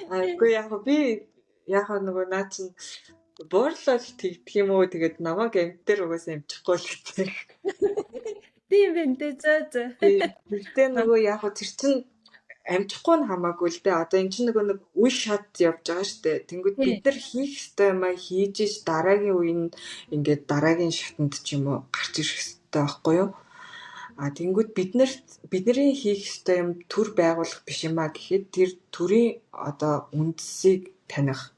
Үгүй яг нөгөө наа чин буурлал тэгдэг юм уу тэгээд намайг амтэр угаасаа амжихгүй л гэдэг. Тийм бэнтэй зөө. Тэгтээ нөгөө яг тэр чин амжихгүй нь хамаагүй л дээ. Одоо эн чинь нөгөө нэг үе шат явж байгаа шүү дээ. Тэнгүүд бид нар хийх ёстой юм аа хийж иж дараагийн үе нь ингээд дараагийн шатанд ч юм уу гарч ирэх ёстой байхгүй юу? Тэнгүүд бидний хийх ёстой юм төр байгуулах биш юм аа гэхэд тэр төрийн одоо үндсийг таних,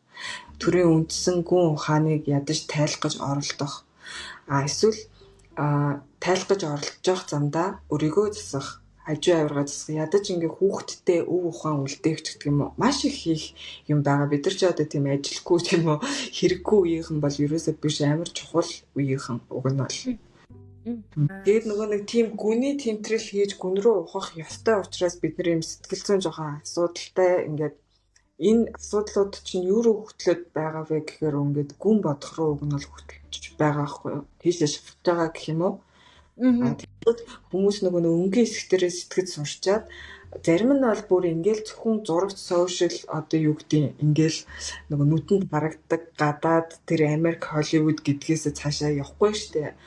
төрийн үндсэн гүн ухааныг ядаж тайлгаж оролдох. Эсвэл тайлгаж оролдож явах замдаа өрийгөө засах, хажуу авиргаа засах, ядаж ингээ хүүхдтэй өв ухаан үлдээх ч гэдэг юм уу. Маш их хийх юм байгаа. Бид нар ч одоо тийм ажилгүй ч юм уу хэрэггүй үеийнхэн бол ерөөсөө биш амар чухал үеийнхэн уг нь бол. Тэгээд нөгөө нэг тийм гүний тэмтрэл хийж гүн рүү ухах ёстой учраас бид нар юм сэтгэл зүйн жоохон асуудалтай ингээд энэ асуудлууд чинь юу руу хөтлөд байгаа вэ гэхээр ингээд гүн бодох руу уг нь бол хөтлөж байгаа байхгүй юу? Тийшээ шавж байгаа гэх юм уу? Тэгээд хүмүүс нөгөө өнгийн хэсгтэрээ сэтгэж сурчаад зарим нь бол бүр ингээл зөвхөн зурагт сошиал одоо юу гэдэг ингээл нөгөө нүдэнд харагдаг гадаад тэр Америк Холливуд гэдгээс цаашаа явахгүй штэ.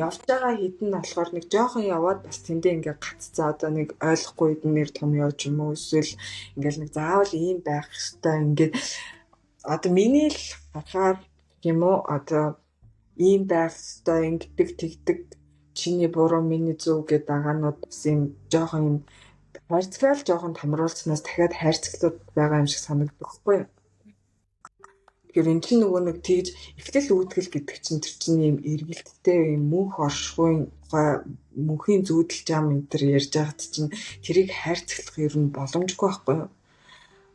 Явж байгаа хэдэн нь болохоор нэг жоохон яваад бас тэндээ ингээ гаццаа одоо нэг ойлгохгүй хэдэн нэр том явж юм уу эсвэл ингээл нэг заавал ийм байх хэвээр ингээд одоо миний л харахаар юм уу одоо ийм байх хэвээр ингэдэг тэгдэг чиний буруу миний зөв гэдэг агаанууд бас юм жоохон юм хайрцагтал жоохон томруулснаас дахиад хайрцагтууд байгаа юм шиг санагддаг байхгүй юу? Тэгэхээр эн чинь нөгөө нэг тэгж ихтэл үүдгэл гэдэг чинь тэр чинь юм эргэлттэй юм мөнх оршихуйн мөнхийн зүүдэл зам энэ төр ярьж байгаад чинь тэрийг хайрцаглах ер нь боломжгүй байхгүй юу?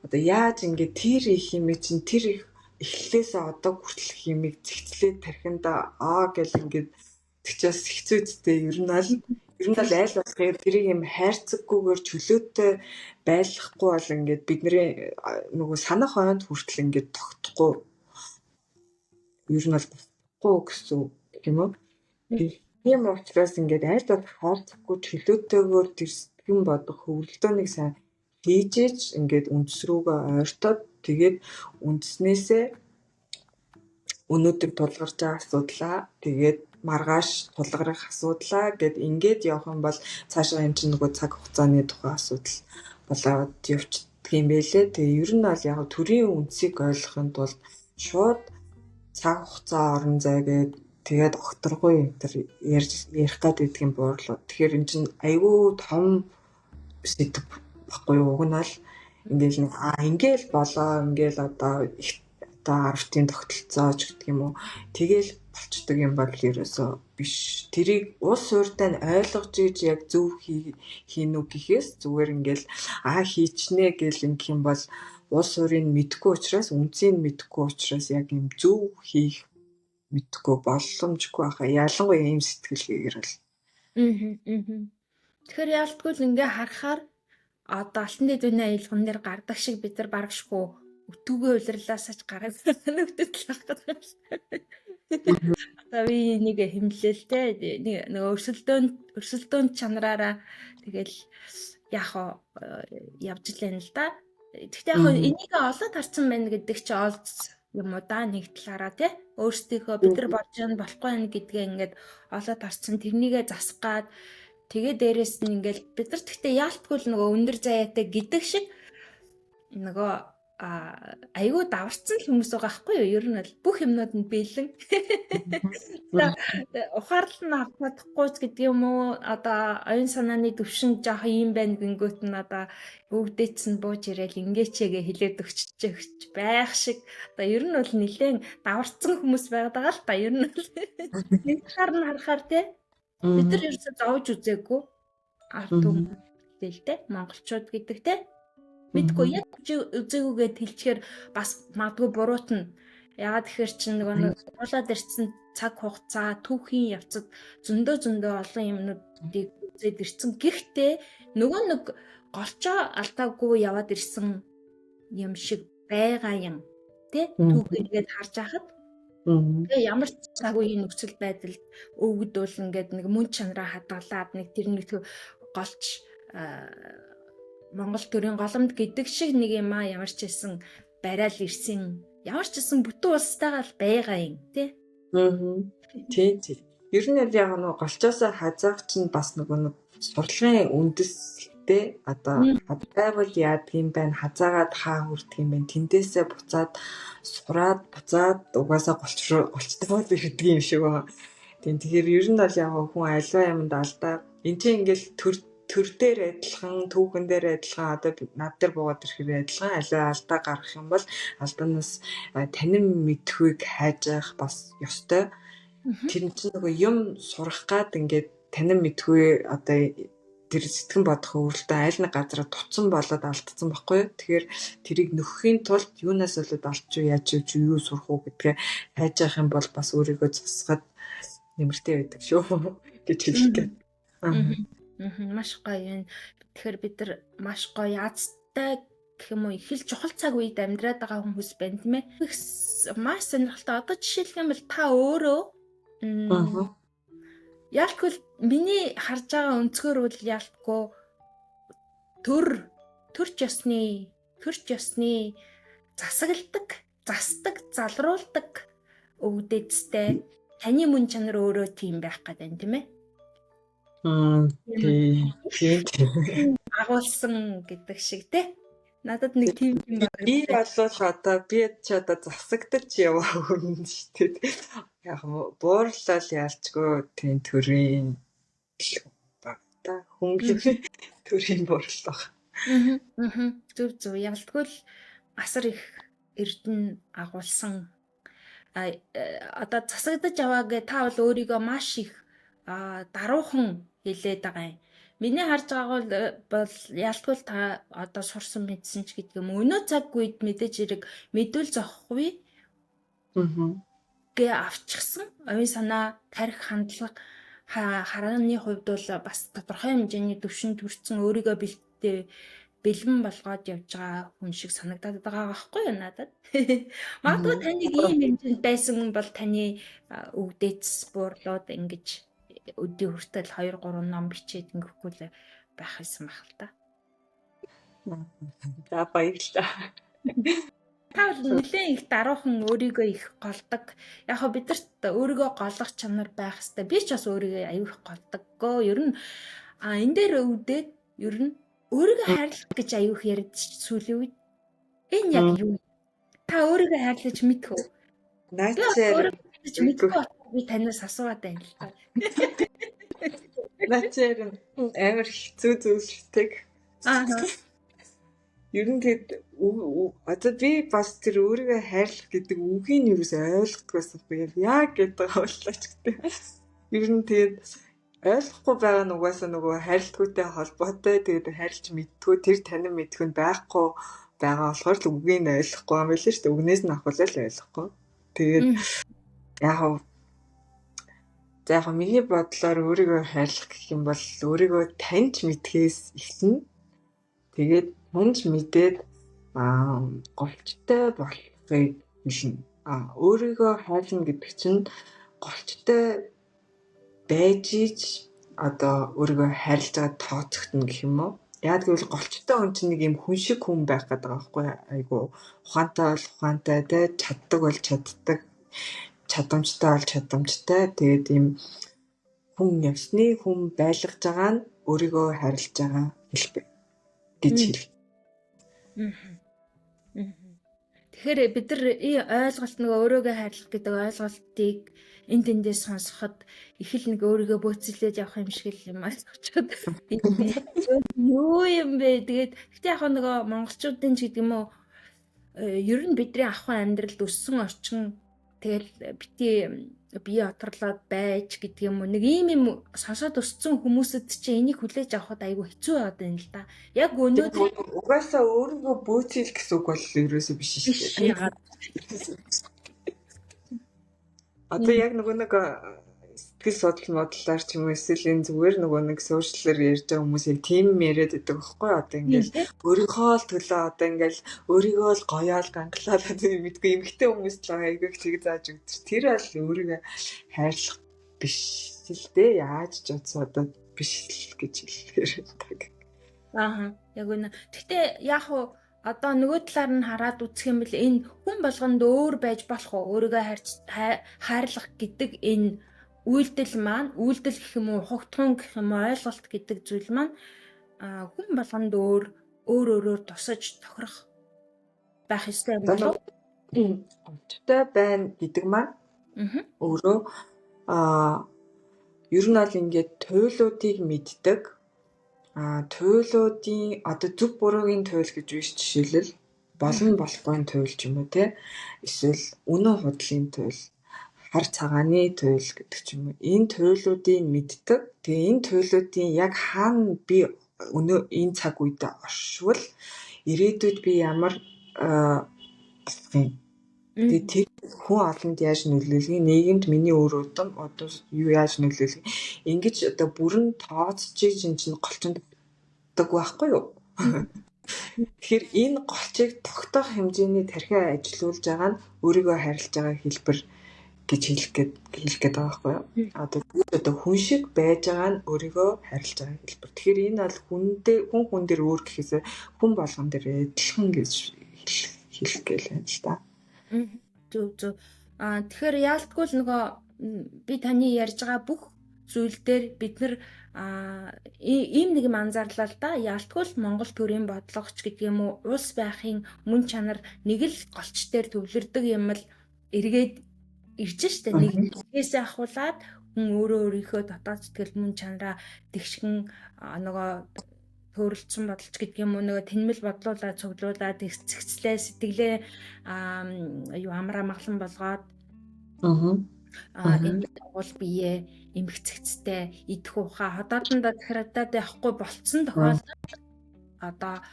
Одоо яаж ингээд тэр их юм чинь тэр их эхлээсээ одоо хүртэл химиг зэгцлээд тархинда гэл ингээд тэгчээс хэцүү үсттэй ер нь аль болох тэрийг юм хайрцаггүйгээр чөлөөтэй байлгахгүй бол ингээд бидний нөгөө санах ойнд хүртэл ингээд тогтохгүй ер нь бол болохгүй гэсэн юм уу? Тийм учраас ингээд аль болох хайрцаггүй чөлөөтэйгээр тэр сэтгэн бодох хөвөлдөөнийг сайн хийжээж ингээд үндэс рүүгээ ойртоод тэгээд үндэснээсээ өнөөдөр тулгарч байгаа асуудлаа тэгээд маргааш тулгарх асуудлаа гэд ингээд явах юм бол цаашаа энэ чинь нөгөө цаг хугацааны тухай асуудал болоод явчихдаг юм байлээ. Тэгээ ер нь бол яг төрийн үндсийг ойлгохын тулд шууд цаг хугацаа орон зай гээд тэгээд огторгүй тэр ярих гад байдаг юм буурлуу. Тэгэхээр энэ чинь айгүй том сэдв баггүй юу? Уг нь бол ингээл нэг ингээл болоо ингээл одоо их одоо арвтын тогтолцоо ч гэдэг юм уу. Тэгэл болчдөг юм бол ерөөсөө биш. Тэрийг улс хууртаа нь ойлгож ийж яг зөв хийнү гэхээс зүгээр ингээл хийчнэ гэл ингэх юм бол улс хуурыг мэдгүй учраас үнцийг мэдгүй учраас яг юм зөв хийх мэдгүй боломжгүй байхаа. Ялангуяа ийм сэтгэлгээгээр бол. Тэгэхээр яалтгүй л ингээ харахаар одоо алтан дэдвэний аялган дээр гардаг шиг бид нар барагшгүй өтгөө улирлаасаач гараад нөгдөд л байх гэдэг. Би нэг хэмлэлтэй нэг өрсөлдөөн чанараараа тэгэл яг явж лээ л да. Гэхдээ яг энийг олоод харсан байна гэдэг чи олз юм уу да нэг талаараа тий өөрсдийнхөө бид нар болж болохгүй байх гэдгээ ингээд олоод харсан тэрнийгээ засгаад тэгээ дээрэс нь ингээл бид нар гэхдээ яалтгүй л нөгөө өндөр заяатай гэдэг шиг нөгөө айгүй даварцсан хүмүүс байгаа байхгүй юу? Ер нь бол бүх юмнууд нь бэлэн. Ухаарлал нь авахгүй гэдэг юм уу? Одоо оюун санааны төвшин жоох юм байна гингүүт нь одоо өвдөөц нь бууж ирээл ингээчээгээ хилээд өгч байх шиг. Одоо ер нь бол нэлээд даварцсан хүмүүс байгаа л та. Ер нь бол нэг харахаар тий бид нар ерөөсөө зовж үзээгүй ард түмэн гэлтэй монголчууд гэдэг тий мэдгүй яг үзээгүйгээд хэлчихээр бас магадгүй буруутна. Яагаад тэгэхээр чинь нөгөө суулаад ирсэн цаг хугацаа түүхийн явцад зөндөө олон юмнуудыг үзээд ирсэн. Гэхдээ нөгөө нэг голчоо алдаагүй яваад ирсэн юм шиг байгаа юм. Тэ түүхийгээд харж байхад тэгээ ямар ч цагийн нөхцөл байдалд өвгдөл ингээд нэг мөн чанараа хадгалаад нэг тэр нэг голч Монгол төрийн голомт гэдэг шиг нэг юм аа ямар ч хэлсэн барайл ирсэн. Ямар ч хэлсэн бүтэн улстайгаа л байгаа юм тий. Тийм. Ер нь яг нэг голчоосоо хазаах чинь бас нэг сурлагын үндэстэй одоо хазаавал яадаг юм байна, хазаагаад хаа хүрдэг юм байна, тэндээсээ буцаад сураад буцаад угаасаа голчтойгоо ирдэг юм шиг байна. Тэгэхээр ер нь бол яг хүн альва юмд алдаа. Энд чинь ингээл төр дээр адилхан, түүхэн дээр адилхан одоо над дээр буугаад ирэхээр адилхан альва алдаа гаргах юм бол алдаанаас танин мэдхүйг хайж явах бас ёстой. Тэр чинь нөгөө юм сурах гад ингээд танин мэдгүй одоо тэр сэтгэн бодох өөрөлтөө аль нэг газараа туцсан болоод алдсан байхгүй юу. Тэгэхээр тэрийг нөхөхийн тулд юунаас болоод олч яаж юу сурах уу гэдгээ хайж явах юм бол бас өөрийгөө засахад нэмэртэй байдаг шүү гэж хэлэх гээд. Маш гоё юм. Тэгэхээр бид нар маш гоё яцтай гэх юм уу их л чухал цаг үед амьдраад байгаа хүмүүс байна тийм ээ. Маш сонирхолтой. Одоо жишээлх юм бол та өөрөө ялтгүй миний харж байгаа өнцгөр бол ялтгүй төрч ёсны засдаг, залруулдаг өвдөцтэй таны мөн чанар өөрөө тийм байх гэдэг тийм ээ. Тийм. Агуулсан гэдэг шиг тий. Надад нэг тийм байна. Би болвол одоо ч одоо засагдаж яваа хүн шүү дээ. Яг буурлал ялчгүй тийм төрийн багта хөнгөлөг төрийн буурлал баг. Зөв ялтгүй л асар их эрдэнэ агуулсан одоо засагдаж яваа гэ та бол өөрийгөө маш их даруухан хэлээд байгаа юм. Миний харж байгаа бол ялтгүй та одоо сурсан мэдсэн ч гэдэг юм. Өнөө цаг үед мэдээж хэрэг мэдүүл зохихгүй гэ авчихсан. Оюун санаа, тарих, хандлага харааны хувьд бол бас тодорхой хэмжээний төвшөнд хүрсэн өөрийгөө бэлэн болгоод явж байгаа хүн шиг санагдаад байгаа байхгүй юу надад. Магадгүй таныг ийм хэмжээнд байсан бол таны өвдөц буурлууд ингэж өдөө хүртэл 2-3 ном бичээд ингэхгүй л байх байсан байх л та. За баярлалаа. Та бол нэлээд их даруухан өөрийгөө их голдог. Яг хөө бидэрт өөрийгөө голох чанар байх хэвээр. Би ч бас өөрийгөө аюу их голдоггоо. Ер нь энэ дээр өвдөд ер нь өөрийгөө хайрлах гэж аюу их яриад сүүлийн үед. Энэ яг юу? Та өөрийгөө хайрлаж мэдэх үү? Наачаар мэдгүй би танаас асууад байна л та. Наачаар амар хэцүү зүйлсдэг. Ер нь тэгээд одоо би бас тэр өөрийгөө хайрлах гэдэг үгийг нь юус ойлгохгүй байсангүй яг гэдэг боллооч гэдэг. Ер нь тэгээд ойлгохгүй байгаа нь угаасаа нөгөө хайрлтгүйтэй холбоотой. Тэгээд хайрлж мэдтгүү тэр танин мэдхүн байхгүй байгаа болохоор л үгийг нь ойлгохгүй юм байл шүү дээ. Үгнээс нь ахвал ойлгохгүй. Тэгээд яг миний бодлоор өөрийгөө хайрлах гэх юм бол өөрийгөө таньж мэдхээс эхэлнэ. Тэгээд таньж мэдээд голчтой болохыг хэлнэ. Өөрийгөө хайрлна гэдэг чинь голчтой байж ич одоо өөрийгөө хайрлаж байгаа тооцогдно гэх юм уу? Яг гэвэл голчтой хүн чинь нэг юм хүн шиг хүн байх гэдэг байгаа байхгүй айгу ухаантай бол ухаантай те чаддаг бол чаддаг чадамжтай бол чадамжтай тэгээд ийм хүн явсны хүн байлгаж байгаа нь өөрийгөө хайрлаж байгаа хэлбэр гэж хэлэх. Тэгэхээр бид нар ойлголт нөгөө өөрийгөө хайрлах гэдэг ойлголтыг энд тэндээ сонсоход их л нэг өөрийгөө бөөцөлдөөж явах юм шиг л юм ойлгочод юу юм бэ тэгээд гэхдээ яг нөгөө монголчуудын ч гэдэг юм уу ер нь бидний ахуйн амьдралд өссөн орчин тэгэл бити бие отрлоод байж гэдэг юм уу нэг ийм сонсоод өссөн хүмүүсэд чинь энийг хүлээж авахд айгүй хэцүү байгаад байна л да. Яг өнөөдөр угаасаа өөрийгөө бөөцөл гэсэн үг бол ерөөсөө биш шүү дээ. Одоо яг нэг сэтгэл судлал модлоор ч юм уу эсвэл энэ зүгээр нэг сошиалэр ярьж байгаа хүмүүс яг тийм яриад байдаг байхгүй одоо ингээл өөрийнхөө л төлөө одоо ингээл өөрийгөө л гоёол ганглаад мэдгүй эмгтэй хүмүүс л айгүй чиг зааж өгдөг. Тэр бол өөрийгөө хайрлах биш л дээ яаж ч одоо биш л гэж хэлэхээр таг. Яг үнэ. Гэхдээ яг уу одоо нөгөө талаар нь хараад үзэх юм бол энэ хүн болгонд өөр байж болох уу? Өөрийгөө хайрлах гэдэг энэ үйлдэл гэх юм уу, хугтгун гэх юм уу, ойлголт гэдэг зүйл маань хүн болгонд өөрөөр тусаж тохирох байх ёстой юм болов уу? Онцтой байна гэдэг маань өөрөө ер нь бол ингээд туйлуудыг мэддэг. Туйлуудын одоо зөв буруугийн туйл гэж биш, жишээлбэл болно болохгүй туйл ч юм уу те, эсвэл үнэн худлын туйл, хар цагааны туйл гэдэг ч юм уу. Энэ туйлуудыг мэддэг. Тэгээ энэ туйлуудын яг хаана би энэ цаг үед оршвол ирээдүйд би ямар болох юм. Тэгээ тэр хүн олонд яаж нөлөөлөх, нийгэмд миний өөр удам одоо юу яаж нөлөөлөх. Ингэж одоо бүрэн тооцож чинь голчинд байхгүй юу? Тэгэхээр энэ голчийг тогтоох хэмжээний тархиа ажилуулж байгаа нь өөрийгөө харилж байгаа хэлбэр гэж хэлэх гээд байгаа байхгүй юу? Одоо хүн шиг байж байгаа нь өөрийгөө харилж байгаа хэлбэр. Тэгэхээр энэ бол хүн дээр өөр гэхээс хүн болгон дээр адилхан гэж хэлэх гээл байна л та. Зөв. Тэгэхээр яалтгүй л нөгөө би таны ярьж байгаа бүх зүйл дээр бид нар ийм нэг юм анзаарлаа л да. Яалтгүй л Монгол төрийн бодлогоч гэдэг юм уу, улс байхын мөн чанар нэг л голч дээр төвлөрдөг юм л эргээд ирж штэ. Нэг нэгээс ахуулаад хүн өөрийнхөө дотоод сэтгэл мөн чанараа тэгшгэн нөгөө төрөлцсөн бодолч гэдэг юм уу, нөгөө тэнмэл бодлуулаад цуглуулаад зэгцлээ сэтгэлээ амраа маглан болгоод энэ уул бие эмгцэгцтэй идэх ухаа ходоодондоо захирадаад явахгүй болцсон тохиолдолд одоо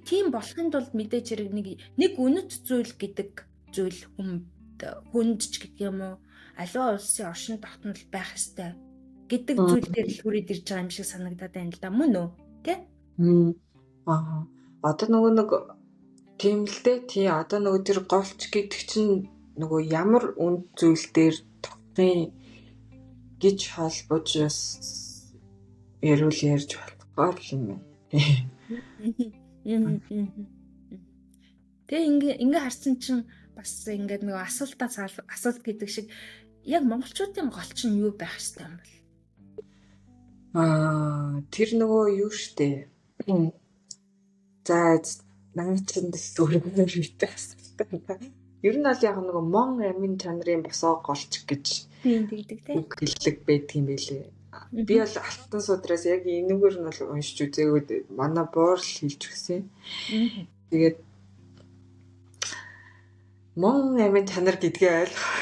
тийм болохын тулд мэдээж хэрэг нэг үнэт зүйл гэдэг зүйл хүнд ч гэдэг юм уу, аливаа улсын оршин тогтнол байх ёстой гэдэг зүйл дээр л хүрээд ирж байгаа юм шиг санагдаад байна л да, мөн үү? Тэ? Одоо нөгөө нэг тийм л дээ. Тий, одоо нөгөө тэр голч гэдэг чинь нөгөө ямар үнд зүйл дээр тогтмын гэж холбож бас ярьж болохгүй юм байна. Тэгээ ингээ харсан чинь бас ингээд нөгөө асуулт гэдэг шиг яг монголчуудын голч нь юу байх ёстой юм бол? Тэр нөгөө юу штэ. За наад чинь өөрөөр хэлбэл асуултаа. Ер нь бол яг нөгөө мон амин чанарын босоо голч гэж тэгдэг те. Хэллэг байдаг юм байлээ. Би бол алтан судраас яг энэгээр нь бол уншиж үзээгүй, манай боор л хэлж өгсөн. Тэгээд мон амин чанар гэдгээ ойлгох.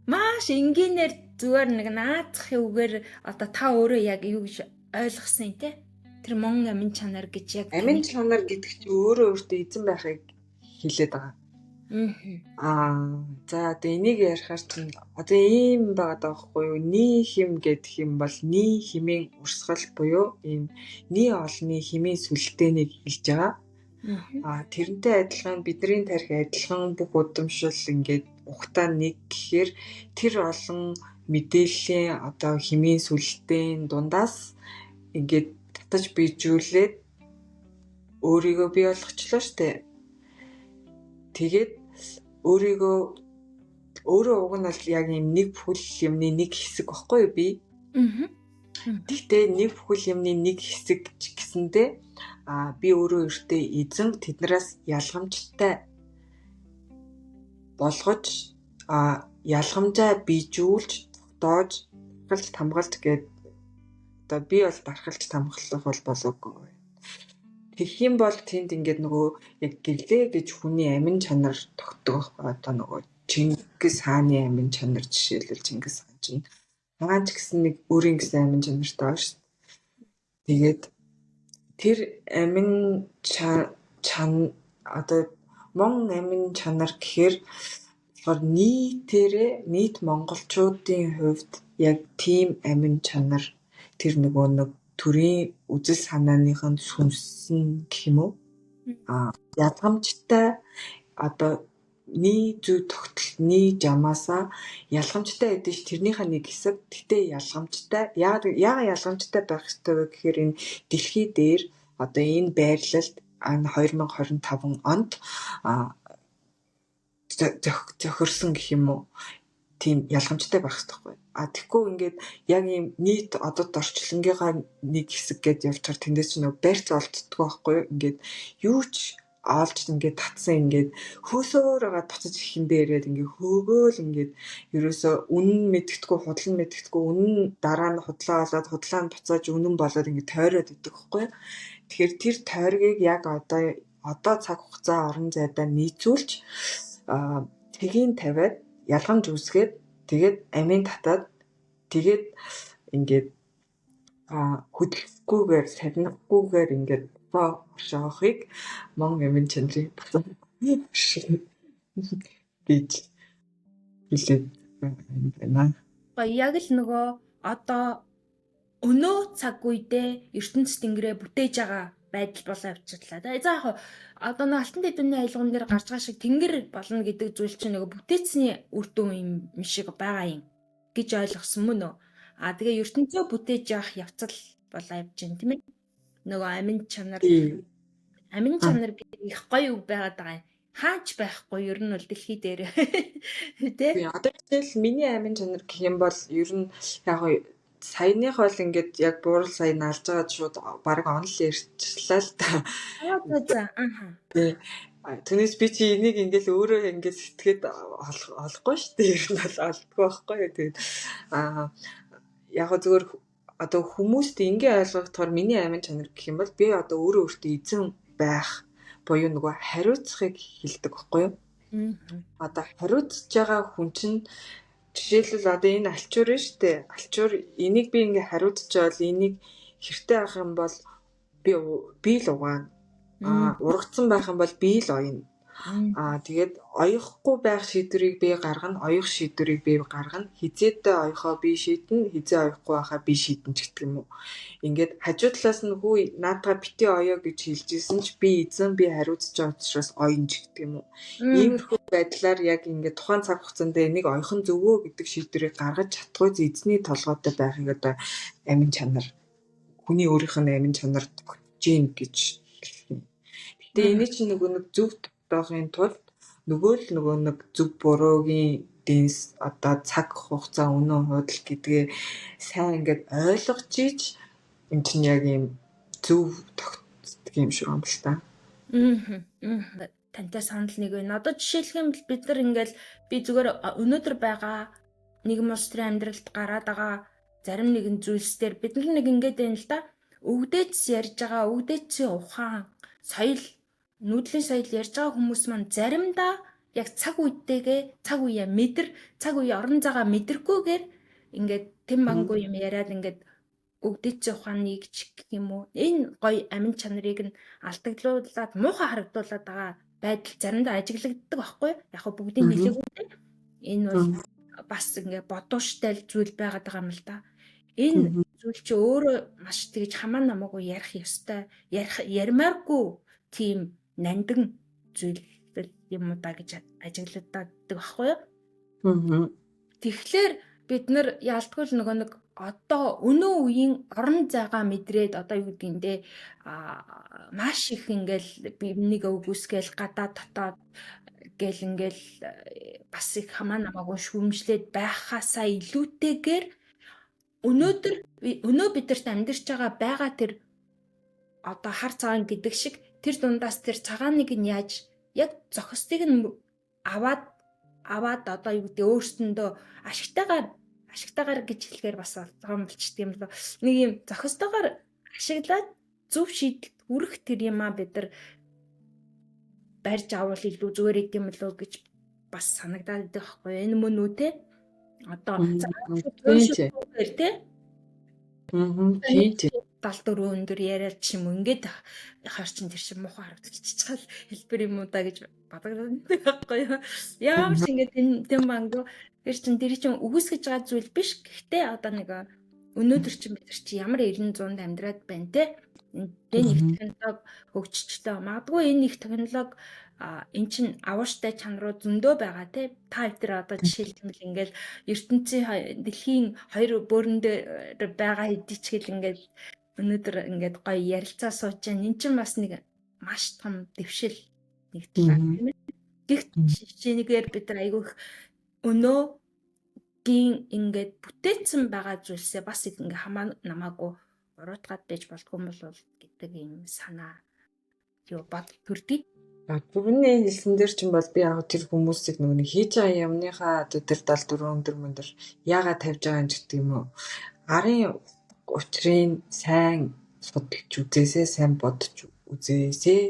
Маш энгийнээр зүгээр нэг наацхын үгээр одоо та өөрөө яг юу гэж ойлгосон юм те? Тэр мон амин чанар гэж яг амин чанар гэдэг чинь өөртөө эзэн байхыг хэлээд байгаа. За тэгээ энийг ярихаар чинь одоо ийм байгаа даахгүй юу? Nii хим гэдэг юм бол nii химийн урсгал буюу ийм nii олны химийн сүлдэнийг хэлж байгаа. Тэрнтэй адилхан бидний тархи адилхан бүх удамшил ингээд ухтаа нэг гэхээр тэр олон мэдээллийн одоо химийн сүлдээн дундаас ингээд татаж bijүүлээд өөрийгөө бий болгочлоо штэ. Тэгээд өөрөө уг нь бол яг юм нэг бүхэл юмны нэг хэсэг баггүй юу би. Гэхдээ нэг бүхэл юмны нэг хэсэг ч гэсэндээ би өөрөө өөртөө эзэн тэднээс ялгамжтай болгож ялгамжаа bijүүлж тогтоож хамгаалж гээд одоо би бол дархалж хамгаалах бол болоогүй. Тэгэх юм бол тэнд ингээд нөгөө яг гэрлээ гэж хүний амин чанар тогтдог байхгүй. Одоо нөгөө Чингис хааны амин чанар жишээлбэл Чингис хаан чинь хаан ч гэсэн нэг өөрийн гэсэн амин чанартай байна шүү дээ. Тэгээд тэр амин одоо мон амин чанар гэхээр нийт монголчуудын хувьд яг тийм амин чанар тэр нөгөө нэг төрийн үзэл санааныхын сүнс гэх юм уу? Ядгамжтай одоо зүй тогтолтны жамаасаа ялгамжтай гэдэг ш тэрнийхээ нэг хэсэг. Гэтэ ялгамжтай. Яагаад ялгамжтай байх ёстой вэ гэхээр энэ дэлхий дээр одоо энэ байрлалд 2025 онд зохирсон гэх юм уу? Тийм ялгамжтай байх хэрэгтэй байхгүй. Тэгэхгүй ингээд яг ийм нийт одод орчлонгийнхаа нэг хэсэг гээд явчихаар тэндээс ч нөгөө барьц олддгоо байхгүй. Ингээд юу ч олж ингээд татсан ингээд хөөсөөр байгаа буцаж ихэн дээрээд ингээд хөөгөөл ингээд ерөөсөө үнэн мэдгэдэггүй худал нь мэдгэдэггүй үнэн дараа нь худлаа болоод худлаа нь буцааж үнэн болоод ингээд тойроод идэг байхгүй. Тэгэхээр тэр тойргийг яг одоо цаг хугацаа орон зайдаа нийцүүлж тгийн тавиад ялгамж үүсгээд тэгээд амийн татаад тэгээд ингээд хөдөлгөхгүйгээр сарнихгүйгээр ингээд оршоохыг мон амин чанарын гэж хэлээд байна. Яг л нөгөө одоо өнөө цаг үедээ ертөнц тэнгэрээ бүтээж байгаа байдал болоо явчихлаа. За яг одоо нэг алтан дэдвэний аялган дээр гарч байгаа шиг тэнгэр болно гэдэг зүйл чинь нөгөө бүтээцний үр дүн юм шиг байгаа юм гэж ойлгосон мөн үү? Тэгээ ертөнцөө бүтээж явах явцал болоо явж байна тийм ээ. Нөгөө амин чанар их гоё үг байгаад байгаа юм. Хаач байхгүй ер нь бол дэлхий дээр тий. Одоо жишээл миний амин чанар гэх юм бол ер нь яг саяных бол ингээд яг буурал сайн алж байгаа шууд баг онл ярьчлаа л та. Түүнээс би чи энийг ингээд өөрөө ингээд сэтгэхэд олохгүй шүү дээ. Ер нь бол олдгүй байхгүй. Тэгээд яг зүгээр одоо хүмүүст ингээ ойлгохдоор миний амин чанар гэх юм бол би одоо өөрөө өөртөө эзэн байх буюу нөгөө хариуцахыг хэлдэг байхгүй юу? Одоо хариуцж байгаа хүн чинь жишээлбэл одоо энэ алчуур нь шүү дээ. Алчуур энийг би ингээ хариуцж бол энийг хэртэй авах юм бол би л угаана. Ургацсан байх юм бол би л оёно. Тэгээд оёхгүй байх шийдвэрийг би гаргана, оёх шийдвэрийг би гаргана. Хизээдээ оёхоо би шийднэ, хизээ оёхгүй байхаа би шийднэ гэх юм уу. Ингээд хажуу талаас нь хүү наадгаа бити оёо гэж хэлжсэн ч би эзэн би хариуцж байгаа учраас оёно гэх юм уу. Иймэрхүү байдлаар яг ингээд тухайн цаг хугацаанд энийг оёхон зөвөө гэдэг шийдвэрийг гаргаж чадахгүй эзний толгойтой байхыг одоо амин чанар хүний өөрийнх нь амин чанар гин гэж хэлсэн. Гэтэ энэ чинь нэг зөв тогтоохын тулд нөгөө нэг зөв буруугийн дэнс одоо цаг хугацаа үнэн худал гэдгээ сайн ингээд ойлгож ийж энэ чинь яг юм зөв тогтдог юм шиг юм л та. Тантай санал нэг байна. Одоо жишээлх юм бид нар ингээл би зүгээр өнөөдөр байгаа нэгэн улс төрийн амьдралд гараад байгаа зарим нэгэн зүйлсээр бид нар нэг ингээд байна л да. Өвдөц ярьж байгаа өвдөцийн ухаан соёл нүүдлийн соёл ярьж байгаа хүмүүс маань заримдаа яг цаг үеэ цаг үе орон зайгаа мэдэрхгүйгээр ингээд тэм мангу юм яриад ингээд өвдөцийн ухааныг гэх юм уу энэ гоё амин чанарыг нь алдагдлуулаад муухай харагдуулаад байгаа байдал заримдаа ажиглагддаг байхгүй яг хөө бүгдийг хэлээгүй энэ бол бас ингээд бодууштай зүйл байгаад байгаа юм л да. Энэ зүйл чи өөрөө маш тэгж хамаа намаагүй ярих ёстой ярмааргүй тийм нандин зүйл юм уу да гэж ажиглагддаг байхгүй юу? Тэгэхээр бид нар яалтгүй л нөгөө нэг одоо өнөө үеийн орон зайгаа мэдрээд одоо юу гэдгиймдээ маш их ингээл бивнийг өгөөсгээл гадаа дотоод гэл ингээл бас их хамаа намаагүй шүүмжлээд байхаасаа илүүтэйгээр өнөө бидэрт амьдарч байгаа тэр одоо хар цагаан гэдэг шиг тэр дундаас тэр цагааныг нь яаж яг зохистыг нь аваад одоо юу гэдэг өөрсөндөө ашигтайгаар гэж хэлэхээр бас гомболчдөг юм л нэг юм зохистойгоор ашиглаад зөв шийдэлд хүрэх тэр юмаа бид нар барьж авал илүү зүгээр юм л гэж бас санагдаад байдаг байхгүй энэ мөн үү те одоо шүүгээр те 74 өндөр яриад ч юм ингээд хаар чин тэр шиг муухай харагдчихж байгаа хэлбэр юм уу да гэж бодогддог байхгүй юу. Ямар ч ингээд тэм мангу тэр чин үгүйсгэж байгаа зүйл биш. Гэхдээ одоо нэг өнөөдөр чин бид нар чи ямар 90 100-д амьдраад байна те. энэ их технологи хөгжчлөө. Магадгүй энэ их технологи эн чин авууштай чанарууд зөндөө байгаа тий. Та тэр одоо жишээлбэл ингээл ертөнцийн дэлхийн хоёр бөөрөн дээр байгаа хэдий ч гэл ингээд өнөөдөр ингээд гоё ярилцаа сууж байгаа. Эн чин бас нэг маш том дэвшил нэг талаар тийм ээ. Гихт шинэгээр бид нар айгүйх өнөөгийн ингээд бүтээгдсэн байгаа зүйлсээ бас ингээ намаагүй буруутгаад байж болдгүй юм бол гэдэг юм санаа юу бод төрдий. Бүгний хэлсэн дээр чинь бол би яг тэр хүмүүсийг нэг хийж байгаа юмныхаа тэр 74 өндөр мөндөр яагаад тавьж байгаа юм гэдэг юм уу? Арын учрыг сайн судалж үзээсээ, сайн бодож үзээсээ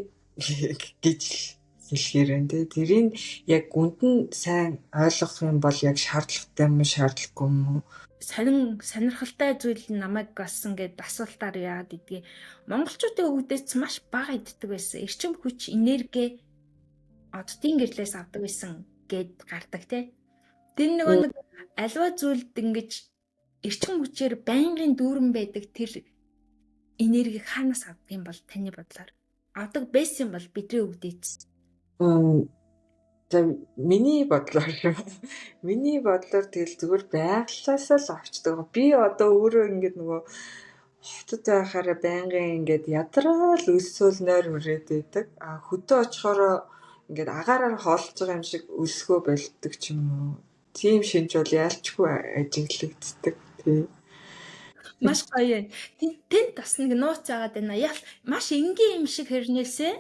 гэж хэлэхээр энэ тэрийг яг гүнд нь сайн ойлгох юм бол яг шаардлагатай юм шаардлагагүй юм уу? Сонирхолтой зүйл намайг бас ингээд асуултаар яагаад гэдгийг монголчуудын өвгдөөс маш бага иддэг байсан. Эрчим хүч, энерги оддын гэрлээс авдаг байсан гэд гардаг тий. Тэр нэг альва зүйлд ингэж эрчим хүчээр байнгын дүүрэн байдаг тэр энергийг хаанаас авдаг юм бол таны бодлоор авдаг байсан бол бидний өвгдөөс. Миний бодлоор тэгэл зүгээр байглаас л авчдаг. Би одоо өөрөө ингээд нөгөө хотод байхаараа байнгын ингээд ядраал өссөөл нойр мөрөөд байдаг. Хөдөө очихоор ингээд агаараар хоолж байгаа юм шиг өсгөө болдог ч юм уу. Тийм шинж бол яалчгүй ажиглагддаг тий. Маш гоё. Тэнд бас нэг нууц агаад байна. Маш энгийн юм шиг хэрнээсээ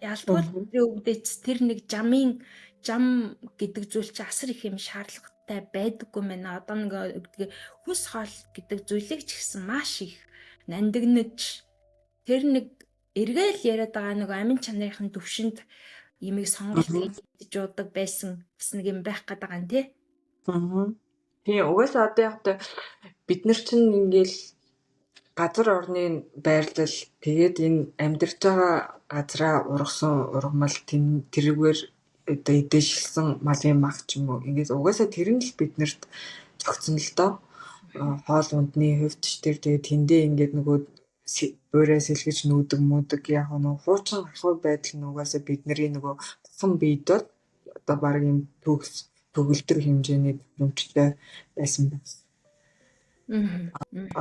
ялтгал бидний өвгдөөс тэр нэг жам гэдэг зүйл чи асар их юм шаардлагатай байдаггүй мэнэ. Одоо нэг хүнс хоол гэдэг зүйлийг ч гэсэн маш их нандинаж тэр нэг эргээл яриад байгаа нэг амин чанарын төвшөнд имийг сонголт хийж уудаг байсан бас нэг юм байх гэдэг юм тий. Тийм угаасаа одоо яг бид нар чинь ингээл газар орны байрлал тэгээд энэ амьдарч байгаа газраа ургасан ургамал тэрүүгээр одоо эдэшилсэн малын мах ч юм уу ингээд угаасаа тэр нь л биднэрт зөгцөн л доо хоол ундны хувьд ч тэр тэгээд тэндээ ингээд нөгөө буурай сэлгэж нүүдэг муудаг яг нөгөө хуучин ахуй байдал нь угаасаа бидний нөгөө гухан биед бол одоо баг юм төгөлдөр хэмжээний төвчтэй байсан байна.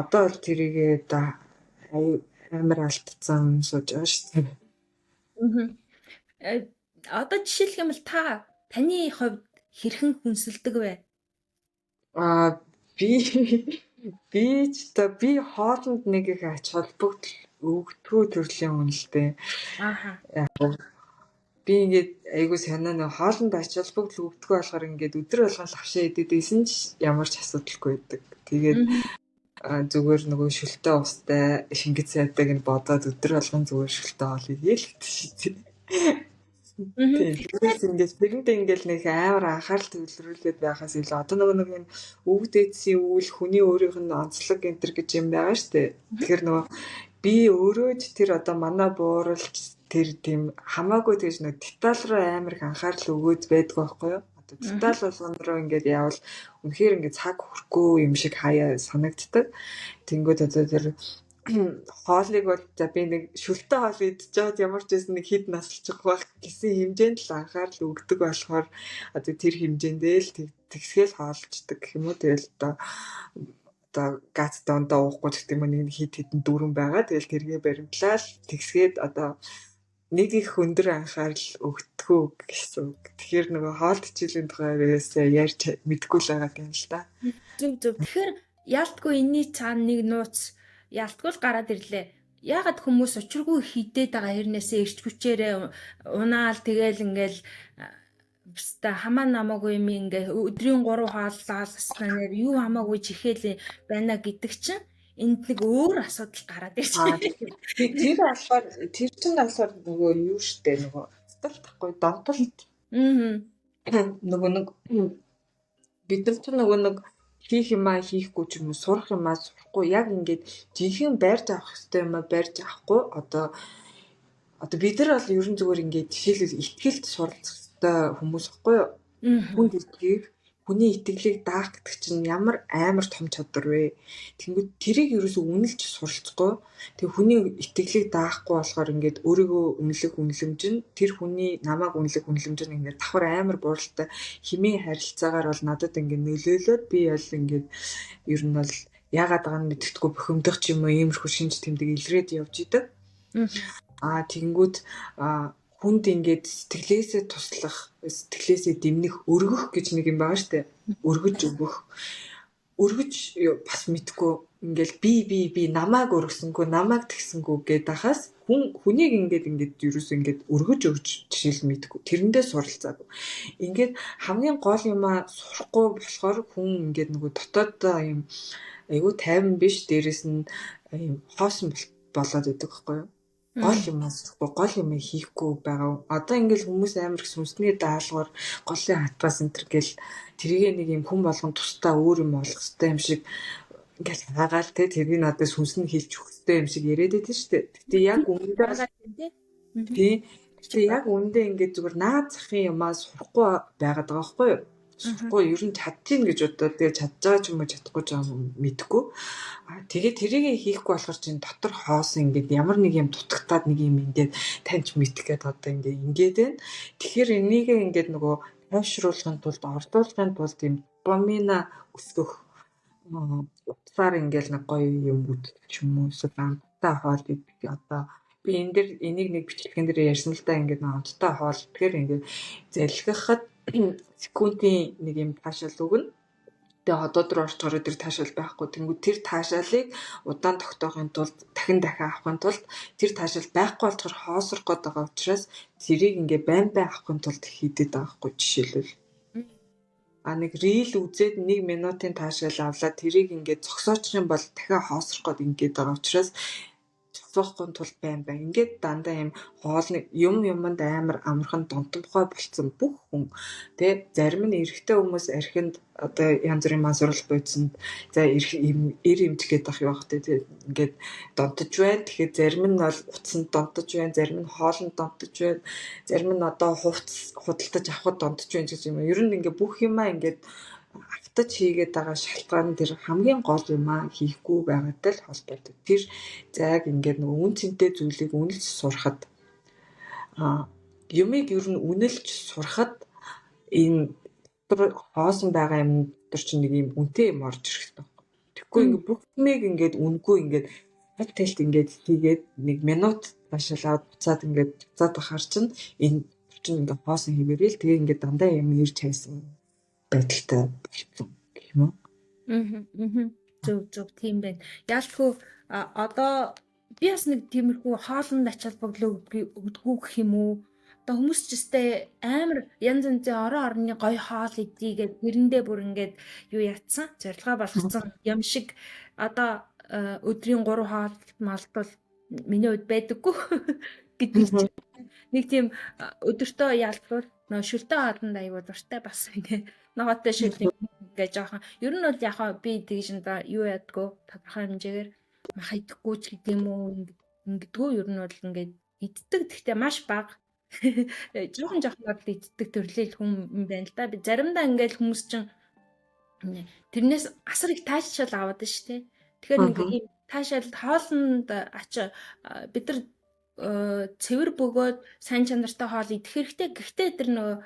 Одоо бол тэрийгээ одоо амар алдсан сууж байгаа шүү дээ. Одоо жишээлх юм бол таны хувьд хэрхэн хүнсэлдэг вэ? Би хоолнд нэг их ач холбогдол өгдгөө төрлийн хүн л дээ. Би ингээд айгуу санаа нэг хоолнд ач холбогдол өгдгөө болохоор ингээд өдөр болгон лавшаа идэдсэн ч ямар ч асуудалгүй байдаг. Тэгээд зүгээр нөгөө шөлтөө устай шингэц сайдаг нь бодоод өдөр болгон зүгээр шөлтөө хоол игээл гэдэг. Тийм ингээд тэрэндээ ингээд нэг амар анхаарал төвлөрүүлээд байхаас илүү одоо нэг юм өвөг дээдсийн үйл хүний өөрийнх нь онцлог энтер гэж юм байгаа шүү дээ. Тэгэхээр нөгөө би өөрөө ч тэр одоо манай бууралч тэр тийм хамаагүй тэгж нэг деталь руу амар их анхаарал өгөөд байдаг байхгүй юу? Одоо деталь болгон руу ингээд явал үнэхээр ингээд цаг хүрхгүй юм шиг хаяа санагддаг. Тэнгүүд одоо тэр хоолыг бол за би нэг шүлтэй хоол идчихээд ямар ч байсан нэг хэд насалчих байх гэсэн хэмжээнд л анхаарал өгдөг болохоор одоо тэр хэмжээндээ л тэгсгээл хоолждаг гэх юм уу. Тэгэл одоо гац дондоо уухгүй гэх юм нэг хэд хэдэн дүүрэн байгаа. Тэгэл тэргээ баримтлал тэгсгээд одоо нэг их өндөр анхаарал өгдөгөө гэсэн үг. Тэгэхээр нөгөө хоол хичээлийн тухайгаас ярьж мэдгүй л байгаа юм л да. Зөв. Тэгэхээр ялтгүй энэний цаана нэг нууц ялтгүй л гараад ирлээ. Яагаад хүмүүс учиргүй хидээд байгаа хэрнээсээ эрч хүчээрээ унаал тэгэл ингээл бста хамаа намаагүй юм ингээ өдрийн 3 хооллолснаар юу хамаагүй чихээл байна гэдэг чинь энд нэг өөр асуудал гараад ирж байна. Тэр болохоор тэр чинь болохоор нөгөө юу штэ нөгөө сталт тахгүй донтолт. Нөгөө нэг бид нар ч нөгөө нэг хийх юмаа хийхгүй ч юм уу сурах юмаа сурахгүй яг ингээд жинхэнэ барьж авах хэрэгтэй юмаа барьж авахгүй одоо бид нар бол ерөн зүгээр ингээд жишээлбэл ихтгэлд суралцах хэрэгтэй хүмүүс байхгүй юу? Хүн хүний итгэлийг даах гэдэг чинь ямар амар том чадвар вэ? Тэнгүүд тэрийг ерөөсөө үнэлж суралцахгүй. Тэгээ хүний итгэлийг даахгүй болохоор ингээд өөрийгөө үнэлэх үнэлэмж нь тэр хүний намайг үнэлэх үнэлэмж нь ингээд давхар амар бууралтай химийн харилцаагаар бол надад ингээд нөлөөлөд би бол ингээд ер нь бол яагаад байгаа нь мэддэхгүй бухимдах ч юм уу иймэрхүү шинж тэмдэг илрээд явж идэг. Тэгэнгүүт хүнд ингээд сэтгэлээсээ туслах, сэтгэлээсээ дэмнэх, өргөх гэж нэг юм байгаа штэ. Өргөж өгөх. Өргөж бас мэдгүй ингээл би намайг өргөсөнгөө, намайг тэгсэнгөө гэдэг хаас хүнийг ингээд ерөөсөө ингээд өргөж өгч жишээл мэдгүй. Тэрэндээ суралцаагүй. Ингээд хамгийн гол юмаа сурахгүй болохоор хүн ингээд нөгөө дотооддоо юм айгүй тайван биш, дээрэс нь юм хоосон болоод идэг байхгүй юу? Гол юм асахгүй, гол юм хийхгүй байгаа. Одоо ингээл хүмүүс амар их сүнсний даалгавар, голын хатгаас энтер гэл тэрийг нэг юм хүн болгон тусдаа өөр юм олох хэрэгтэй юм шиг ингээл хаагаал те тэрийг надад сүнс нь хэлж өгөх хэрэгтэй юм шиг яриад байдаг шүү дээ. Гэтэ яг үүндээ тий. Гэтэ яг үүндээ ингээд зүгээр наад захын юмаа сурахгүй байгаад байгаа байхгүй юу? Сурахгүй ер нь чадчих гэж бодоод тэгээ чадж байгаа ч юм уу чадахгүй ч юм мэдгүй. Тэгээ тэрийг хийхгүй болохоор чинь дотор хоосон ингээд ямар нэг юм дутагтаад нэг юм ингээд таньж мэдэх гээд одоо ингээд байна. Тэгэхээр энийг ингээд нөгөө тайвшруулахын тулд ордуулахын тулд юм допамина өсгөх утсаар ингээд нэг гоё юм үүдэх ч юм уу эсвэл амттай хоол идэх одоо би энэ дэр энийг нэг бичлэгэн дээр ярьсан л да ингээд амттай хоол тэгэхээр ингээд залхихад секундын нэг юм таашаал өгнө. Тэгээ хотод руу орчгороо тэр таашаал байхгүй. Тэнгүүд тэр таашаалыг удаан тогтоохын тулд дахин авахын тулд тэр таашаал байхгүй болчоор хоосрох гээд байгаа учраас тэрийг ингээ байн авахын тулд хийдэд байгаа байхгүй жишээлбэл. Нэг рил үзээд 1 минутын таашаал авлаа тэрийг ингээ зогсоочих юм бол дахиад хоосрох гээд ингээд байгаа учраас зогсоохгүй тулд байн. Ингээд дандаа юм хоолны юмд амар амархан донтомхой болцсон бүх хүн тэ зарим нь эрэгтэй хүмүүс архинд одоо янз бүрийн мансууруулах бодсонд за эр эмч гэдэг ах явах тэ ингээд донтож байна. Тэгэхээр зарим нь бол утсанд донтож байна, зарим нь хоолнд донтож байна, зарим нь одоо худалдаж авахд донтож байна гэж юм. Ер нь ингээд бүх юмаа ингээд автаж хийгээд байгаа шалтгаан тэр хамгийн гол юмаа хийхгүй байгаатай л холбоотой. Тэр зайг ингээд нөгөө үн цэнтэй зүйлийг үнэлж сурахад юмыг ер нь үнэлж сурахад энэ хоосон байгаа юм дотор чинь нэг юм үнэтэй юм орж ирэх хэрэгтэй. Тэгэхгүй ингээд бүх юмыг ингээд үнгүй ингээд тайлт ингээд хийгээд 1 минут башаалаад буцаад ингээд буцаад бахаар чинь энэ чинь ингээд хоосон хийвэрэл тэгээ ингээд дандаа юм ирж хайсан байдалтай болсон гэх юм уу? Зөв тийм байна. Ялтгүй одоо би бас нэг тиймэрхүү хоолнд ач холбогдол өгдөггүй гэх юм уу? Одоо хүмүүс ч өстэй амар янз янзын орон орны гоё хоол идийгээд тэрэндээ бүр ингээд юу ятсан, зорилгоо болгоцсон юм шиг одоо өдрийн 3 хоол малдвал миний хувьд байдаггүй гэдэг чинь нэг тийм өдөртөө ялбар нөө шүлтэй хоолнд аягүй дуртай бас ингээ ногоотой шүлтэй ингээ жоохон ер нь бол яхаа би тэгж энэ юу ядгүй тодорхой хэмжээгээр мах идэхгүй ч гэдэг юм уу ингэдэггүй ер нь бол ингээд иддэг гэхдээ маш бага жоохон бол иддэг төрлөөл хүн байна л да. Би заримдаа ингээл хүмүүс чинь тэрнээс асар их таашаал аваад нь штэ. Тэгэхээр нэг ийм таашаал хоолнд бид нар цэвэр бөгөөд сайн чанартай хоол идэх хэрэгтэй. Гэхдээ тэр нөгөө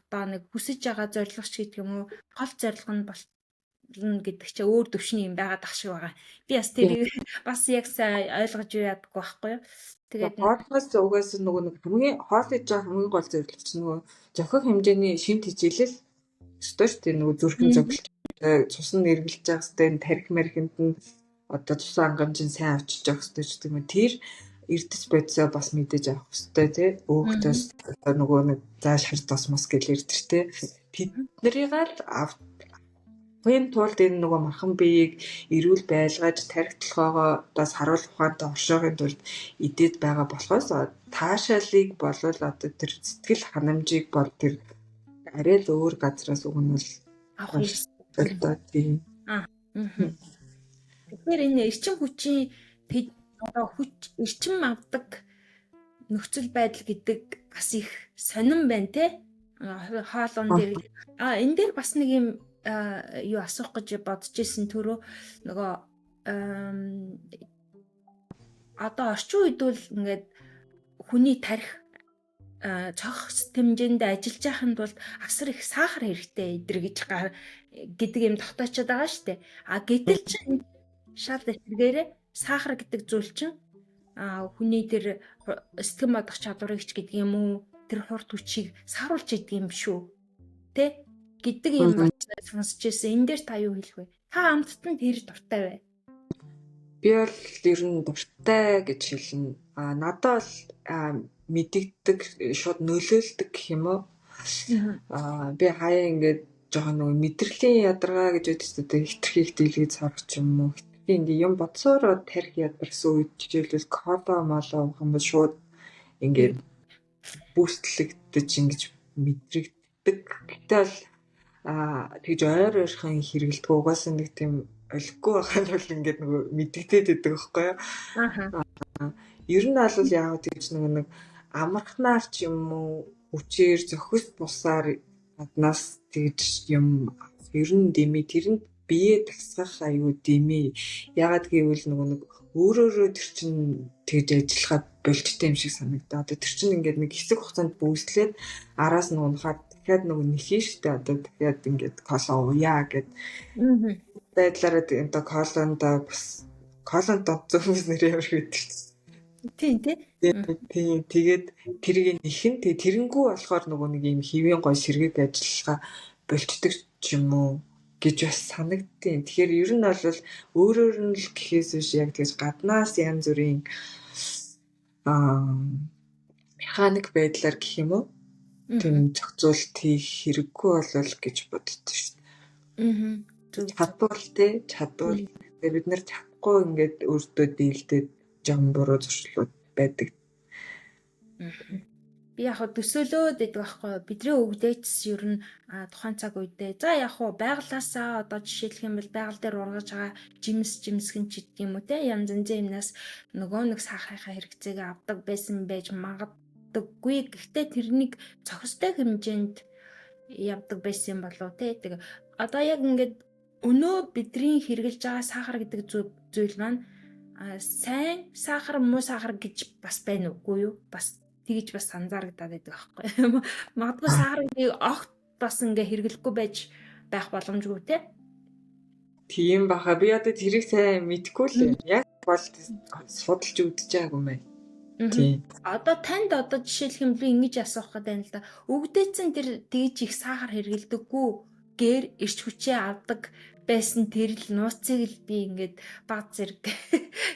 одоо нэг хүсэж байгаа зорилгоч гэдэг юм уу гол зорилго нь болно гэдэг чинь өөр төвшний юм байгаад ах шиг байгаа. Би бас тэрийг бас яг сайн ойлгож яадаггүй байхгүй юу. Тэгээд хоолноос угаас нөгөө нэг хамгийн хоол идэж байгаа хамгийн гол зорилго чинь нөгөө зохих хэмжээний шимт хичээлэл өстой шүү дээ. Нөгөө зүрхэн зовлт цусн эргэлж байгаа хэвээр тарих мархинд нь одоо цусан хангамжийн сайн авчиж явах хэвээр ч гэдэг юм. Тэр эрдэс бодисоо бас мэдээж авах хэвээр тий. Өөхтөөс нөгөө нэг зааш харж тосмос гэж ирдэж тий. Тэднэрийг л авахын тулд энэ нөгөө мархан биеийг эрүүл байлгаж тарих толгоогоо бас харуулах ухаантай оршихын тулд идээд байгаа болохоос таашаалыг болвол одоо тэр сэтгэл ханамжийг бол тэр арай л өөр газраас өгнөл авах хэрэгтэй. Тэгэхээр энэ эрчим хүчийн одоо эрчим авдаг нөхцөл байдал гэдэг бас их сонирн байна те. Хоолон дээр энэ дээр бас нэг юм юу асуух гэж бодож исэн түрүү нөгөө одоо орчин үед бол ингээд хүний тарих цогц хэмжээнд ажиллаж байханд бол асар их сахар хэрэгтэй эдэр гэдэг юм тогтоочод байгаа шүү дээ. Гэтэл чинь шал эсвэргээрээ сахар гэдэг зүйл чинь хүний тэр сэтгэн бодох чадварыг ч гэдэг юм уу, тэр хурд хүчийг саруулж идэг юм шүү. Тэ? Гэдэг юм сонсч ирсэн. Энэ дээр та юу хэлэх вэ? Та амттад нь тэр дуртай бай. Би бол ер нь дуртай гэж хэлнэ. Надад бол мэдэгдэг, шууд нөлөөлдөг гэх юм уу? Би хаяа ингээд жоохон нөгөө мэдрэлийн ядаргаа гэж үүдтэй хитрхи их дэлгэж сарах ч юм уу. Би ингээд юм бодсоороо тарих ядарсан үед жишээлбэл кола молоо уух юм бол шууд ингээд бүүстлэгдэж ингэж мэдрэгддэг. Гэтэл тэгж ойр ойрхон хэрэгэлдэг угаасаа нэг тийм олиггүй байхад бол ингээд нөгөө мэдэгдээд идэг байхгүй юу? Ер нь бол яг тэгж нэг амархнаар ч юм уу хүчээр зохис бусаар гаднаас тэгж юм ер нь дэмий тэрэнд бие тасгах аюу дэмий. Ягаад гэвэл нэг өөрөөрөө тэр чинь тэгж ажиллахад болжтой юм шиг санагдаа. Одоо тэр чинь ингээд нэг хэсэг хугацаанд бүүслээд араас нь унахад дахиад нэг нэхий штэ. Одоо дахиад ингээд кола ууя гэд. Байдлаараа одоо колондоо бас колонд донцоос нэр ямар гэдэг. Тийм. Тэгээд тэрийг нэхэн тэрэнгүү болохоор нэг юм хэвийн гой сэргийг ажиллахаа болждаг юм уу гэж бас санагдтiin. Тэгэхээр ер нь бол өөрөөр нь л гэхээс биш яг тэгж гаднаас янз бүрийн механик байдлаар гэх юм уу тийм зохицуулт хийх хэрэггүй болол гэж боддоо шүү дээ. Чадвал бид нар чадахгүй ингээд өөртөө дийлдээд жам буруу зуршлууд байдаг. Би яг төсөөлөөд байдаг байхгүй бидний өвгдөөс ер нь тухайн цаг үедээ за яг байгалаасаа одоо жишээлх юм бол байгаль дээр ургаж байгаа жимсгэн ч гэдэг юм уу те янз янзын юмнаас нөгөө нэг сахарынхаа хэрэгцээг авдаг байсан байж магадгүй. Гэхдээ тэрнийг цохистой хэмжээнд явдаг байсан болов те. Тэгээ одоо яг ингээд өнөө бидний хэрэгжилж байгаа сахар гэдэг зүйл маань сайн сахар муу сахар гэж бас байна уугүй юу? Бас тэгж бас анзаарагдаад байдаг байхгүй. Магадгүй сахарыг огт бас ингээ хэрэглэхгүй байх боломжгүй те. Тийм баха. Би одоо тэрийг сайн мэдэхгүй л яг бол судалж үзэж байгаагүй мэй. Тийм. Одоо танд одоо жишээлх юм би ингэж асуух гэдэг юм л да. Өвгдөөцөн тэр тэгж их сахар хэрэглэдэггүй гэр эрч хүчээ авдаг байсан тэр л нууцыг л би ингээд баг зэрэг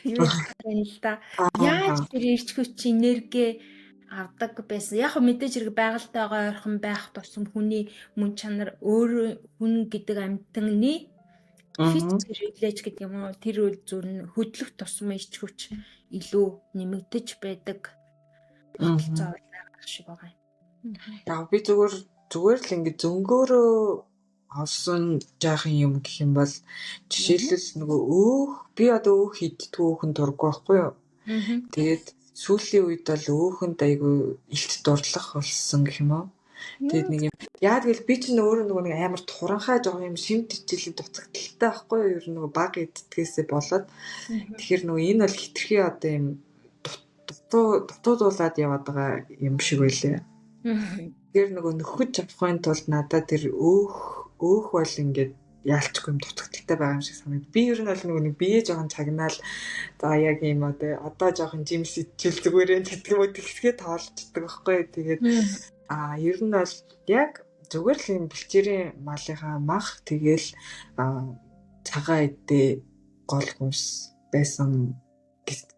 юу юм л да. Яаж тэр эрч хүч энерги авдаг байсан. Яг мэдээж хэрэг байгальтайгаа ойрхон байх тусам хүний мөн чанар өөр хүн гэдэг амьтаны физиологич гэдэг юм уу тэр үйл зүйл хөдлөх тусам эрч хүч илүү нэмэгдэж байдаг болцоо байх шиг байгаа юм. Яг би зүгээр л ингэ зөнгөөрөө олсон жаахан юм гэх юм бол жишээлбэл нөгөө би одоо өөх иддэг өөхөнд дурггүй байхгүй юу? Тэгээд сүүлийн үед бол өөхөнд айгүй илт дурлах болсон гэх юм уу? Тэгээд нэг юм яад гэл би чинь өөрөө нэг амар туранхай жоох юм шимт ичээлийн дутагдaltaй байхгүй юу? Ер нь баг иддгээсээ болоод тэгэхээр энэ бол хитрхи одоо юм дутуудуулаад яваад байгаа юм шиг байлээ. Тэгэхээр нөхөж авахын тулд надад тэр өөх бол ингээд яалчгүй юм дутагдaltaй байгаа юм шиг санагд. Би ер нь бол нэг бие жоохон цагнаал за яг юм одоо жоохон жимс ичээл зүгээрээ гэдэг юм уу тэгсгээ тоолчдаг байхгүй. Тэгээд ер нь бол яг зүгээр л юм бэлчээрийн малынхаа мах тэгээл цагаан эдээ гол хүнс байсан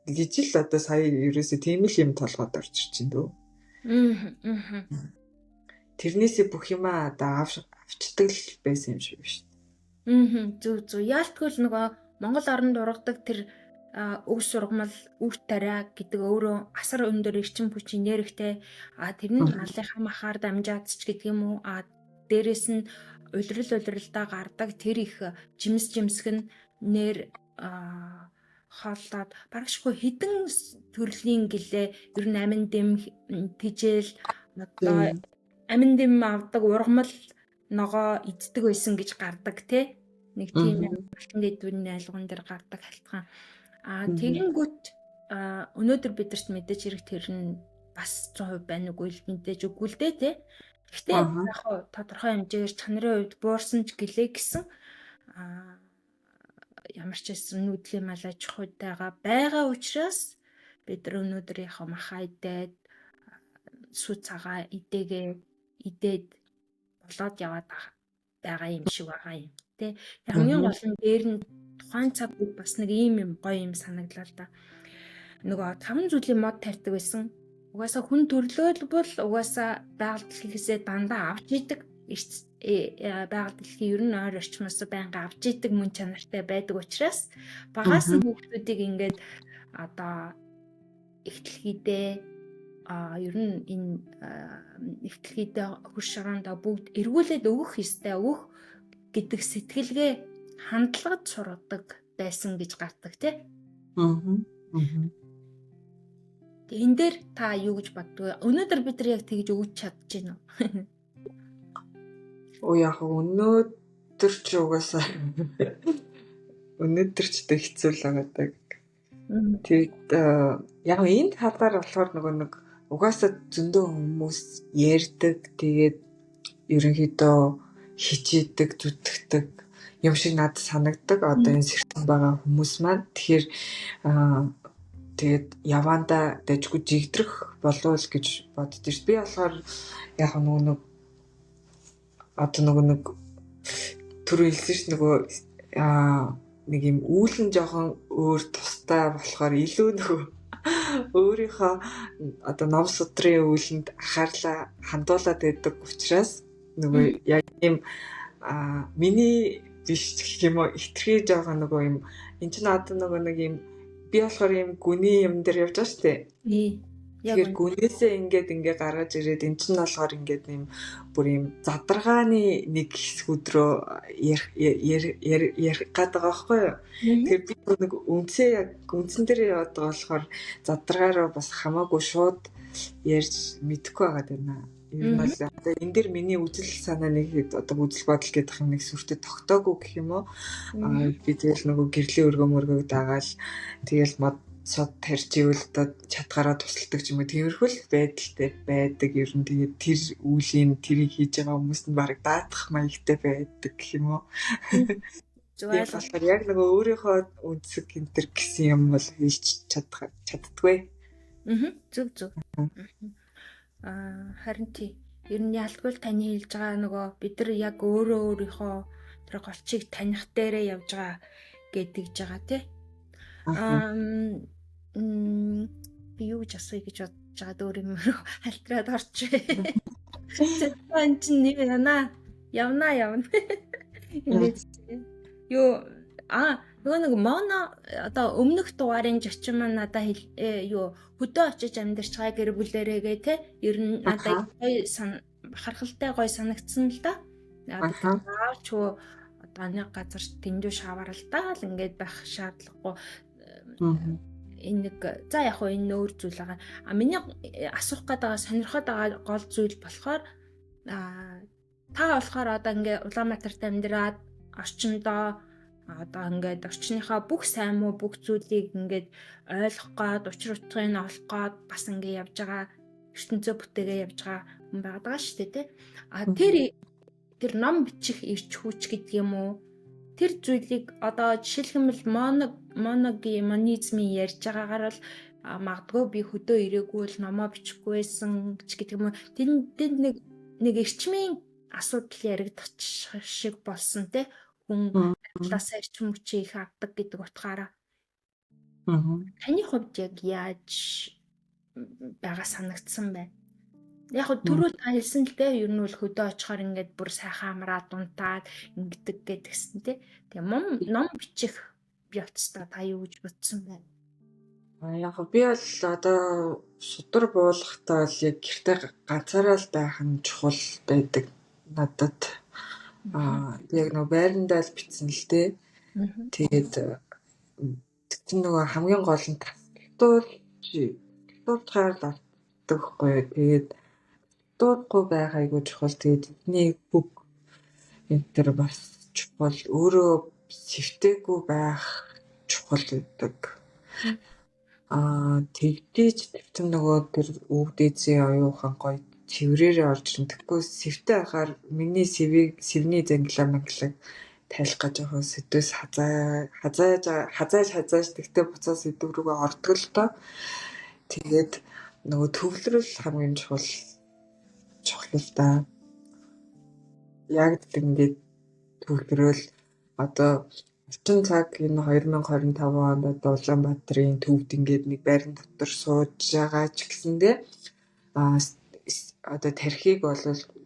гэж л одоо сая ерөөсөө тийм л юм толгойд орж ирж байна дөө. Тэрнээсээ бүх юмаа одоо авчдаг л байсан юм шиг биш. Зүг. Яалтгүй л нөгөө Монгол оронд ургадаг тэр өг сургамал, үг тариа гэдэг өөрөө асар өндөр эрчим хүч энергитэй. Тэр нь малынхаа махаар дамжаад ч гэдэг юм уу. Дээрээс нь улиралдаа гардаг тэр их жимсгэн нэр хооллоод барагшгүй хідэн төрлийн гэлээ ер нь амин дэм тижэл одоо амин дэм авдаг ургамал ногоо иддэг байсан гэж гардаг те. Нэг тийм алтан дэдвэрийн айлгуун дээр гардаг халтгаан. Тэгэнгүүт өнөөдөр бидэрт мэдээж хэрэг тэр нь бас 100% байна уу л мэдээж үгүй л дээ те. Гэхдээ яг хоо тодорхой хэмжээгээр чанарын хувьд буурсан ч гэлээ гэсэн ямар ч байсан нүүдлийн мал аж ахуйтайгаа байгаа учраас бид нар өнөөдөр яг махаа идээд сүү цагаа идээд болоод яваад байгаа юм шиг байгаа юм тий. Хамгийн гол нь дээр нь тухайн цаг үед бас нэг ийм гоё юм санагдлаа л да. Нөгөө 5 зүйлийн мод тарьдаг байсан. Угаасаа хүн төрлөөл бол угаасаа байгаль дэлхийсээ дандаа авч идэг. Байгаль дэлхий ер нь ойр орчмоос байнга авч идэг мөн чанартай байдаг учраас багаас нь хүүхдүүдийг ингээд одоо ихтлхийдээ ер нь энэ ихтлхийдээ хөрш шорондоо бүгд эргүүлээд өгөх ёстой өгөх гэдэг сэтгэлгээ хандлагад сургадаг байсан гэж гардаг тий. Энэ дээр та юу гэж боддгоо? Өнөөдөр бид нар яг тэгж өгч чадж байна уу? Яг өнөөдөр ч угаасаа өнөөдөр ч тэг хэцүү л байгаа. Тэгээд яг энэ талаар болохоор нэг угаасаа зөндөө хүмүүс ярьдаг. Тэгээд ерөнхийдөө хичээдэг, зүтгэдэг юм шиг надад санагддаг. Одоо энэ сэрсэн байгаа хүмүүс маань. Тэгэхээр тэгээд явандаа дэжгүй жигдрэх болов л гэж боддоо ш. Би болохоор яг нэг одоо нэг түрүү хэлсэн ш нөгөө нэг юм үүлэн жоохон өөр тустай болохоор илүү нөгөө өөрийнхөө одоо ном судрын үүлэнд анхаарлаа хандуулаад байдаг учраас нөгөө яг ийм миний биш гэх юм уу хитрхи жоохон нөгөө юм эн чинь одоо нөгөө нэг юм би болохоор юм гүний юм дээр явж байгаа шүү дээ. Тэгэхээр гүнээсээ ингээ гаргаж ирээд эн чинь болохоор ингээд юм бүр юм задаргааны нэг хэсгүүд рүү ярих гэдэг байхгүй юу. Тэгэхээр би нэг үндсэн дээр яваад байгаа болохоор задаргаараа бас хамаагүй шууд ярьж мэдэхгүй байгаад байна. Ер нь бол одоо энэ дээр миний үзэл санаа нэг одоо үзэл бодол гэдэг юм нэг сүртэй тогтоогүй гэх юм уу. Би тэгэл нөгөө гэрлийн өргөмөргөг дагаал тэгэл мод сод тарьж ивэл одоо чадгаараа тусалдаг ч юм уу тиймэрхүү л байдалтай байдаг. Ер нь тэгээд тэр үеийн тэрийг хийж байгаа хүмүүс нь баг даатах маягтай байдаг гэх юм уу. Тэгээд болохоор яг нөгөө өөрийнхөө үндсэг энтер гэсэн юм бол хийж чаддгүй. Зүг. Харин тий. Ер нь ялтгүй таны хэлж байгаа нөгөө бид нар яг өөрийнхөө тэр голчийг таних дээрээ явж байгаа гэдэгж байгаа тий. Би юу гэж асууя гэж бодож байгаа дөөр юм рүү халтраад орчих. Энд чинь нэг явна. Юу нөгөө нэг моно одоо өмнөх дугаарын зочин маань надад хөдөө очиж амьдарч байгаа гэр бүлээрээгээ те ер нь надад харахалтай гоё санагдсан л да. Аавч одоо нэг газар тэндүү шаваралдаа л ингээд байх шаардлагагүй. Энэ нэг за яг хоо энэ өөр зүйл байгаа. Миний асуух гэдэг сонирхоод байгаа гол зүйл болохоор та болохоор одоо ингээд Улаанбаатарт амьдраад орчиндоо одоо ингээд орчныхаа бүх сайн муу бүх зүйлийг ингээд ойлгох гээд учир утгыг олох гээд бас ингээд явж байгаа ертөнцөө бүтээгээ явж байгаа хүн байгаа шүү дээ тий. Тэр ном бичих ирч хүч гэдэг юм уу? Тэр зүйлийг одоо жишээлбэл моногизмын ярьж байгаагаар л магадгүй би хөдөө ирээгүй л номоо бичихгүй байсан гэдэг юм уу? Тэнд нэг эрчмийн асуудал яригдах шиг болсон тий. Хүн талаас эрчим хүчийг их авдаг гэдэг утгаараа. Таны хувьд яг яаж байгаа санагдсан бэ? Яг түрүү та хэлсэн л дээ ер нь бол хөдөө очихоор ингээд бүр сайхан амраад унтаад ингэдэг гэдгсэн тий. Тэгээ ном бичих явцдаа та юу гэж бодсон бэ? Яг би бол одоо судар буулгахдаа л яг гэртээ ганцаараа л байх нь чухал байдаг надад. Яг нөгөө байрандаа л битсэн л дээ. Тэгээд тэр нөгөө хамгийн гол нь тасдуулахаар л авдаг байхгүй. Тэгээд дуудахгүй байх айгуу чухал. Тэгээд эдний бүх энэ төр бас чухал өөрөө сэвтэйгүй байх чухал гэдэг. Тэгдэж тэгтэн нөгөө тэр өвдөөцийн оюухан гоё цэврээрээ орж ирэн. Тэгэхгүй сэвтэй байхаар миний сэвний зангилаа манглаг тайлах гэж байгаа сэдвээс хазааж тэгтээ буцаа сэдв рүүгээ ордог л доо. Тэгээд нөгөө төвлөрөл хамгийн чухал л да. Яг ингээд төвлөрөл одоо орчин цаг энэ 2025 онд одоо Улаанбаатарын төвд ингээд нэг байран дотор сууж байгаа ч гэсэндээ одоо тархийг бол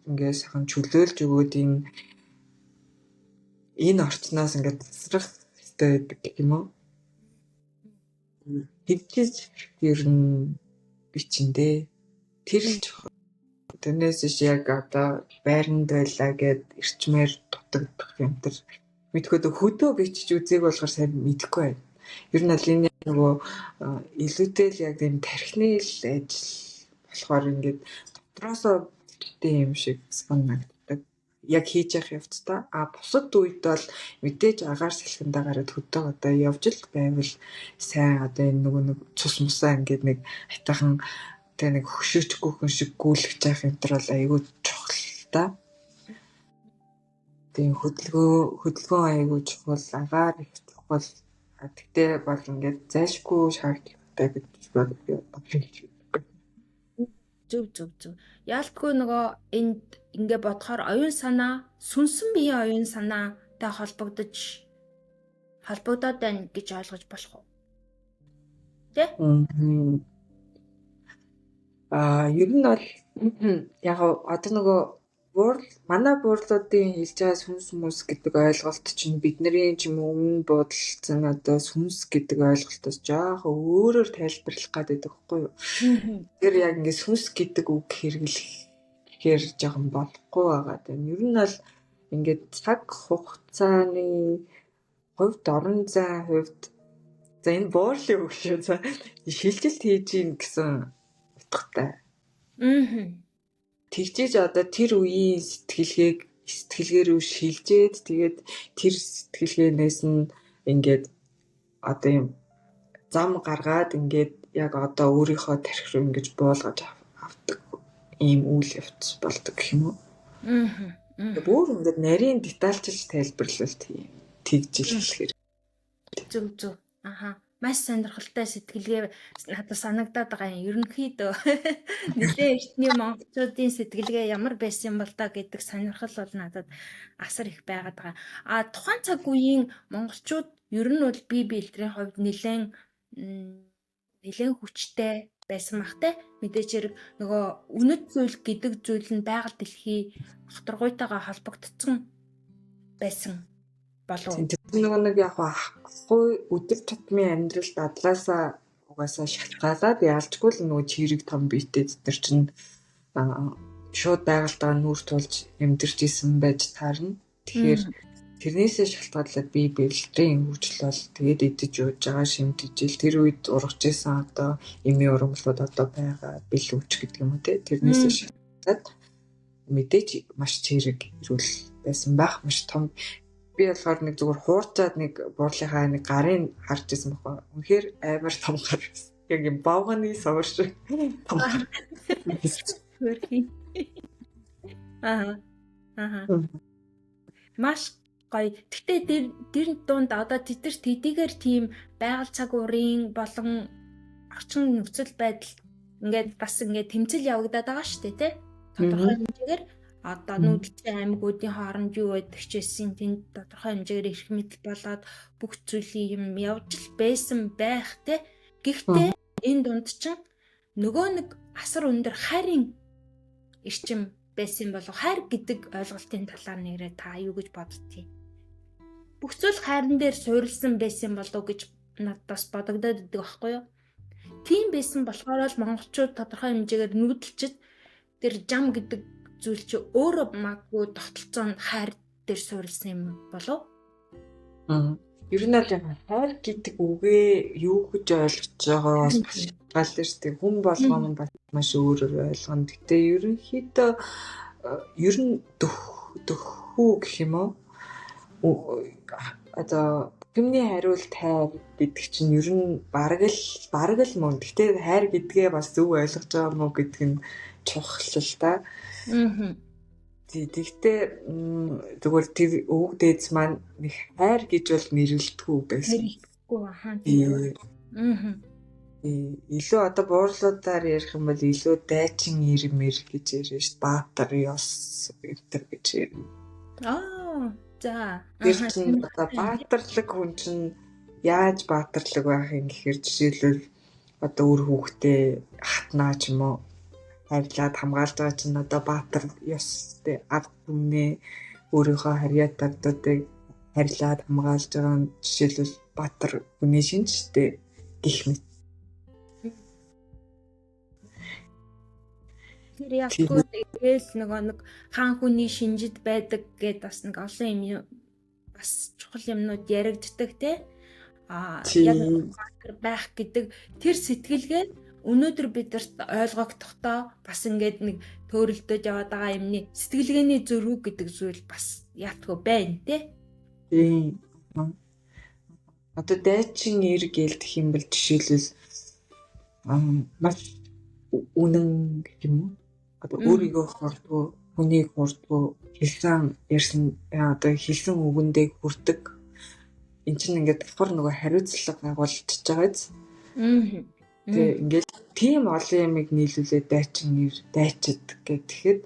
ингээд сайхан чөлөөлж өгөөд энэ орчноос ингээд засрах хэрэгтэй гэдэг юм уу? Тэгжиж ер нь бичэндээ тэр л чухал. Тэрнээс яг одоо байранд байлаа гэд эрчмээр дутагдах юм тэр мэдхөөд хөдөө бичиж үзээг болохоор сайн мэдэхгүй байна. Ер нь аль энэ нөгөө илүүтэй л яг энэ тархины л ажил болохоор ингээд дотроосоо бүтээтэй юм шиг санагддаг. Яг хийж явах явцдаа бусад үед бол мэдээж агаар салхиндаа гараад хөдөө одоо явж л байвал сайн одоо энэ нөгөө нэг цус мусаа ингээд нэг хайтахан тэг нэг хөшөөчгүй хүн шиг гүйлгэж явах юм төр бол айгүй чухал та. Тийм хөдөлгөөн айгүй чухал, агаар их чухал. Тэгтээ бол ингээд зайлшгүй шаардлагатай гэж бодож Зөв. Яалтгүй нөгөө энд ингээ бодохоор оюун санаа, сүнсэн биеийн оюун санаатай холбогдоод байна гэж ойлгож болох уу? Тэ? Ер нь бол яг одоо нөгөө манай буурлуудын хэлж байгаа сүнс хүмүүс гэдэг ойлголт чинь бидний ч юм уу өмнө бодолцсон одоо сүнс гэдэг ойлголтоос жоох өөрөөр тайлбарлах гэдэг байхгүй юу? Тэр яг ингэ сүнс гэдэг үг хэрэглэхээр жоохон болохгүй байгаа. Ер нь бол ингээд цаг хугацааны хувьд орон зайн хувьд за энэ буурлын үг шүү. За шилжилт хийж ийн гэсэн утгатай. Тэгжиж одоо тэр үеийн сэтгэлгээ рүү шилжээд тэгээд тэр сэтгэлгээнээс нь ингээд одоо юм зам гаргаад ингээд яг одоо өөрийнхөө тархи руу ингэж буулгаж авдаг ийм үйл явц болдог гэх юм уу? Бүр ингээд нарийн детальчилж тайлбарлал тэгжил хэлэхээр. Зөв. Маш сонирхолтой сэтгэлгээ надад санагдаад байгаа юм. Ерөнхийдөө нэгэн эртний монголчуудын сэтгэлгээ ямар байсан бол та гэдэг сонирхол бол надад асар их байгаад байгаа. Тухайн цаг үеийн монголчууд ер нь бол бие биедрийн хувьд нэлээд хүчтэй байсан бахтай. Мэдээж хэрэг нөгөө үнэт зүйл гэдэг зүйл нь байгаль дэлхий доторгуйтайгаа холбогдсон байсан. Нөгөө нэг яг ахгүй өдөр тутмын амьдралд адлаасаа угаасаа шалтгаалаад яалчгүй л нөгөө чирэг том биетэй тэр чинь шууд байгальтайгаа нүүр тулж амьдэрч исэн байж таарна. Тэгэхээр тэрнээсээ шалтгаалаад бие биедрийн хөгжил бол тэгээд идэж ууж байгаа шимтгижил тэр үед ургаж исэн одоо эмийн ургамлууд одоо байгаа бэлүүч гэдэг юм уу те тэрнээсээ шалтгаалаад мэдээж маш чирэг ирүүл байсан байх маш том. Би болохоор нэг зүгээр хуурчаад нэг буурлынхаа нэг гарын харж ирсэн байхгүй. Үнэхээр амар том гар байсан. Яг юм бавганы савар шиг том гар. Маш гоё. Гэтэ тэр дунд одоо тэдгээр тийм байгаль цаг уурын болон орчин нөхцөл байдал ингээд бас ингээд тэмцэл явагдаад байгаа шүү дээ тий. Тодорхой хэмжээгээр одоо нүүдэлчин аймагуудын хооронд юу байдаг ч гэсэн тэнд тодорхой хэмжээгээр эрх мэдэл болоод бүх зүйлийн юм явж байсан байх те. Гэхдээ энэ дунд чинь нөгөө нэг асар өндөр хайрын эрчим байсан болов хайр гэдэг ойлголтын талаар нэрээ та юу гэж боддгийг. Бүх зүйл хайран дээр суурилсан байсан болов гэж надад бас бодогдоод идэг байхгүй юу? Тийм байсан болохоор л монголчууд тодорхой хэмжээгээр нүүдэлчд тэр жам гэдэг зүйл чи өөрөө магадгүй тогтолцоонд хайр дээр суурилсан юм болов? Ер нь л хайр гэдэг үгээ юу гэж ойлгож байгаагаас бас шалтгаалтай шүү дээ. Хүн болгоно бас маш өөрөөр ойлгоно. Гэтэ ерөнхийдөө ер нь дөхөх мэрэгдэхүү гэх юм уу? Одоо хүмүүний хариулт хайр гэдэг чинь ер нь бараг л мөн. Гэхдээ хайр гэдгээ бас зөв ойлгож байгаа мó гэдэг нь чухал л та. Тэгтээ зүгээр тэр өвөг дээдс маань нэг хайр гэж бол мэрлэлтгүй байсан. Илүү одоо буурлуудаар ярих юм бол илүү дайчин ирмэр гэж ярьж шít. Баатар ёс гэдэг гэж ярина. За. Тэр чинь одоо баатарлаг хүн чинь яаж баатарлаг байх юм гэхээр жишээлбэл одоо үр хүүхдээ хатнаа ч юм уу хайрлаад хамгаалж байгаа чинь одоо баатар ёстэй ард түмнээ өөрийнхөө харьяатагдуудыг харьлаад хамгаалж байгаа нь жишээлбэл баатар хүний шинжтэй гэх мэт. Тэр яггүй тэгэл нэг хаан хүний шинжид байдаг гэдээ бас нэг олон юм бас чухал юмнууд яригддаг те. Яг баатар байх гэдэг тэр сэтгэлгээ өнөөдөр бидэрт ойлгогдохдоо бас ингээд нэг төөрөлдөж яваад байгаа юмны сэтгэлгээний зөрүү гэдэг зүйл бас яатгүй байна те. Одоо дайчин ир гэлдэх юм бол жишээлбэл маш үнэн гэх юм уу? Одоо өөрийгөө хордгоо, хүнийг хордгоо, хэлсэн ярьсан одоо хэлсэн үгэндээ хүрдэг. Эн чинь ингээд давхар нөгөө хариуцлага агуулж байгааз. Тэгээ ингээд тийм олон ямыг нийлүүлээд дайчин ир, дайчид гэхэд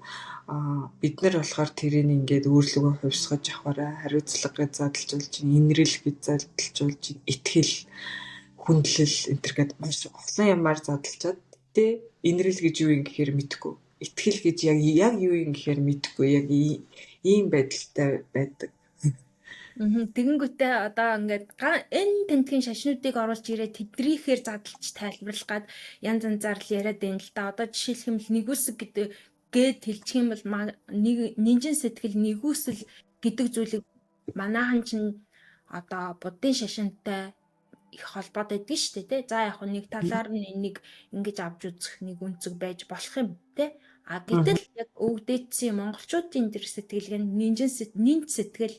бид нар болохоор тэрийг ингээд өөрлөгөө хувьсгаж авахаараа хариуцлага гэж задлж болж, инрэл гэж задлж болж, итгэл, хүндлэл энэ гэд маш олон ямаар задлчаад тэ инрэл гэж юу юм гэхээр мэдэхгүй. Итгэл гэж яг юу юм гэхээр мэдэхгүй. Яг ийм байдалтай байдаг. Тэгэнгүүтээ одоо ингээд энэ тентгийн шашнуудыг оруулж ирээд тэднийхээр задлж тайлбарлах гад янз янзаар л яриад байна л да. Одоо жишээлх юм л нэгүсэг гэдэг хэлчих юм бол нинжин сэтгэл нэгүсэл гэдэг зүйлийг манайхан чинь одоо буддын шашинтай их холбоотой байдаг шүү дээ, тэ. За яг нэг талаар нь энийг ингэж авч үзэх нэг үнцэг байж болох юм, тэ. Гэтэл яг өвгдээдсийн монголчуудын тэр сэтгэлгээ нинж сэтгэл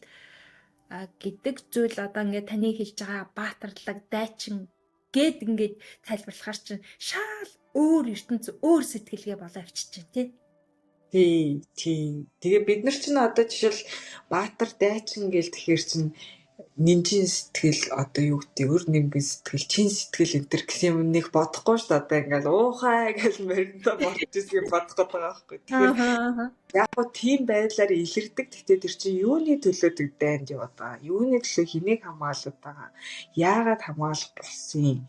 гэдэг зүйл одоо ингээд таны хэлж байгаа баатарлаг, дайчин гэд ингээд тайлбарлахаар чинь шал өөр ертөнц, өөр сэтгэлгээ болоо авчиж байна, тэ. Тийм. Тэгээ бид нар чинь одоо жишээл баатар, дайчин гэл тэгэхээр чинь нинжин сэтгэл одоо юу гэдэг өөр нэгэн сэтгэл, чин сэтгэл энэ төр гэсэн юм нэг бодохгүй шүү дээ. Одоо ингээл уухай гэж мөрөндөө бодож ирсэн бодох гэдэг байгаа байхгүй. Тэгэхээр яг гоо тийм байдлаар илэрдэг. Гэхдээ тэр чинь юуны төлөө дайнд яваад байгаа? Юуны төлөө хэнийг хамгаалаад байгаа? Яагаад хамгаалах болсон юм?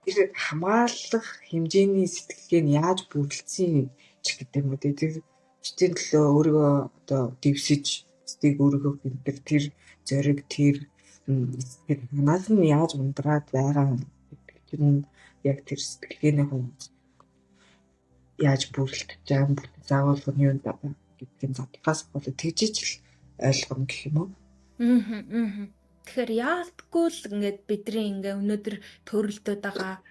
Тэр хамгаалах хэмжээний сэтгэлгээ нь яаж бүрдэлсэн ч гэдэг юм уу. Тэр чичийн төлөө өөрийгөө одоо дэвсэж, стиг өөрийгөө тэр зориг тэр манаас нь яаж ундраад байгаа гэдэг нь яг тэр сэтгэлгээний хувьд яаж бүрэлдэж байгаа бүтэц заавал юу байгаа гэдгийг задлахаас болоо тэгжиж л ойлгоно гэх юм уу. Тэгэхээр яалтгүй л ингээд бидний ингээ өнөөдөр төрөлдөд байгаа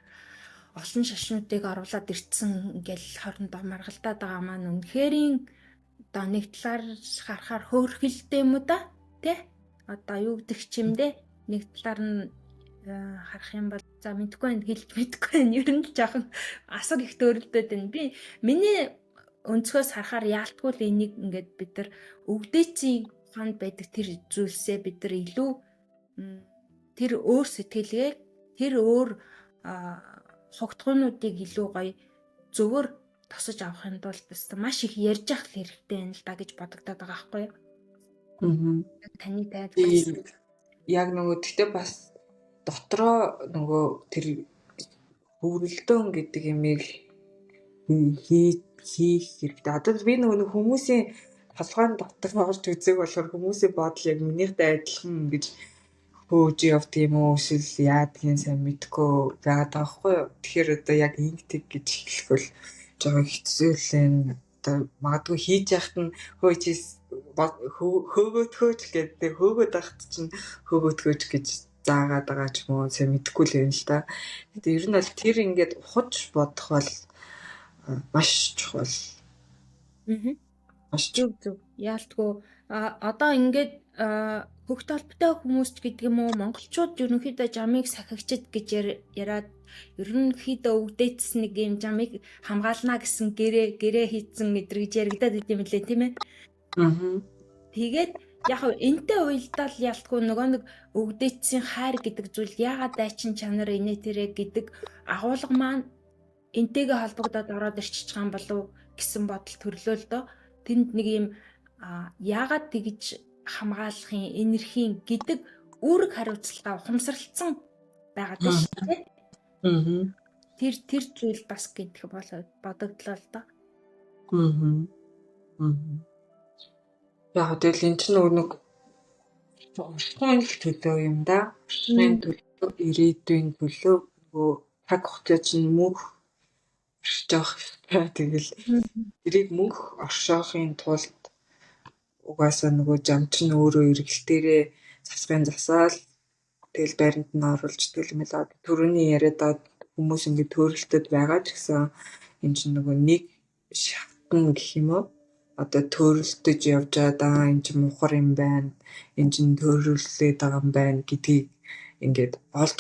олон шашнуудыг оруулаад ирсэн ингээл хоорондоо маргалдаад байгаа маань үнэхэрийн одоо нэг талаар харахаар хөөрхөлтэй юм уу да, тэ? Одоо юу гэдэг чимдээ нэг талаар нь харах юм бол за мэдгүй байна, хэлж мэдгүй байна. Ер нь л жоохон асар их төрөлдөд байна. Би миний өнцгөөс харахаар яалтгүй л энийг ингээд бид нар өвгдээцийн ухаанд байдаг тэр зүйлсээ бид нар илүү тэр өөр сэтгэлгээ, тэр өөр хугтгуунуудыг илүү гоё зөвөр тосож авахын тулд маш их ярьж ах хэрэгтэй байна л да гэж бодогдоод байгаа байхгүй юу? Таны тайлбар. Яг нөгөө тэгтээ бас дотроо нөгөө тэр хөврөлдөөн гэдэг юмыг хийх хэрэгтэй. Одоо би нөгөө хүмүүсийн толгойн дотор орж үзэх болохоор хүмүүсийн бодол яг минийхтэй адилхан гэж хөөж явдаг юм уу эсвэл яадгийн сайн мэдгүй байгаа байхгүй юу. Тэгэхээр одоо яг ингэдэг гэж хэлэхгүй жоохон хэцүү л энэ. Одоо магадгүй хийж яхад нь хөөгөөтгөөч гэдэг хөөгөөд байхад чинь хөөгөөтгөөч гэж заагаад байгаа ч юм уу сайн мэдэхгүй л юм л да. Гэтэ ер нь бол тэр ингээд ухаж бодох бол маш чухал. Маш Зөв. Яалтгүй одоо ингээд хөх толботой хүмүүс гэдэг юм уу монголчууд ерөнхийдөө жамыг сахигчд гэж яриад ерөнхийдөө өвдөйцс нэг юм жамыг хамгаална гэсэн гэрээ хийцэн мэдрэгж яригадаад идэм билээ тийм ээ. Тэгээд яг энтэй уялдал ялтгүй нөгөө нэг өвдөйцсийн хайр гэдэг зүйл яагаад дайчин чанар инээ тэрэ гэдэг агуулга маань энтэйгээ холбогдоод ороод ирчих юм болов гэсэн бодол төрлөө л доо. Тэнд нэг юм яагаад тэгж хамгаалахын энерхийн гэдэг үүрэг хариуцлага ухамсарлцсан байгаад байна шүү дээ. Тэр зүйл бас гэдэг бодогдлоо л доо. Яг тэгэл эн чинь нэг орчны төлөө юм да. Орчны төлөө, ирээдүйн төлөө нөгөө цаг хугацаа чинь мөнх оршиж байгаа. Тэгэл тэрийг мөнх оршоохын тулд угаасаа нөгөө жам чинь өөрөө эргэлтээрээ засахын засаал тэгэл байранд нь оруулж тэгэл юм л түрүүний яриад хүмүүс ингэ төөрөлтөд байгаа ч гэсэн энэ чинь нөгөө нэг шатна гэх юм уу? Одоо төөрөлтөж явж байгаа энэ чинь мухар юм байна. Энэ чинь төөрөллээд байгаа юм байна гэдгийг ингээд олж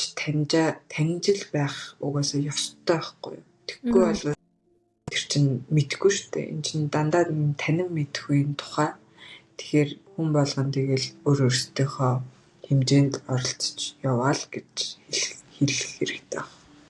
таньжил байх угаасаа ёстой байхгүй юу? Тэггүй бол тэр чинь мэдгүй шүү дээ. Энэ чинь дандаа танин мэдхгүй юм тухай. Тэгэхээр хүн болгон тэгэл өөрөөсөө хэмжээнд оролцож яваал гэж хэлэх хэрэгтэй байна.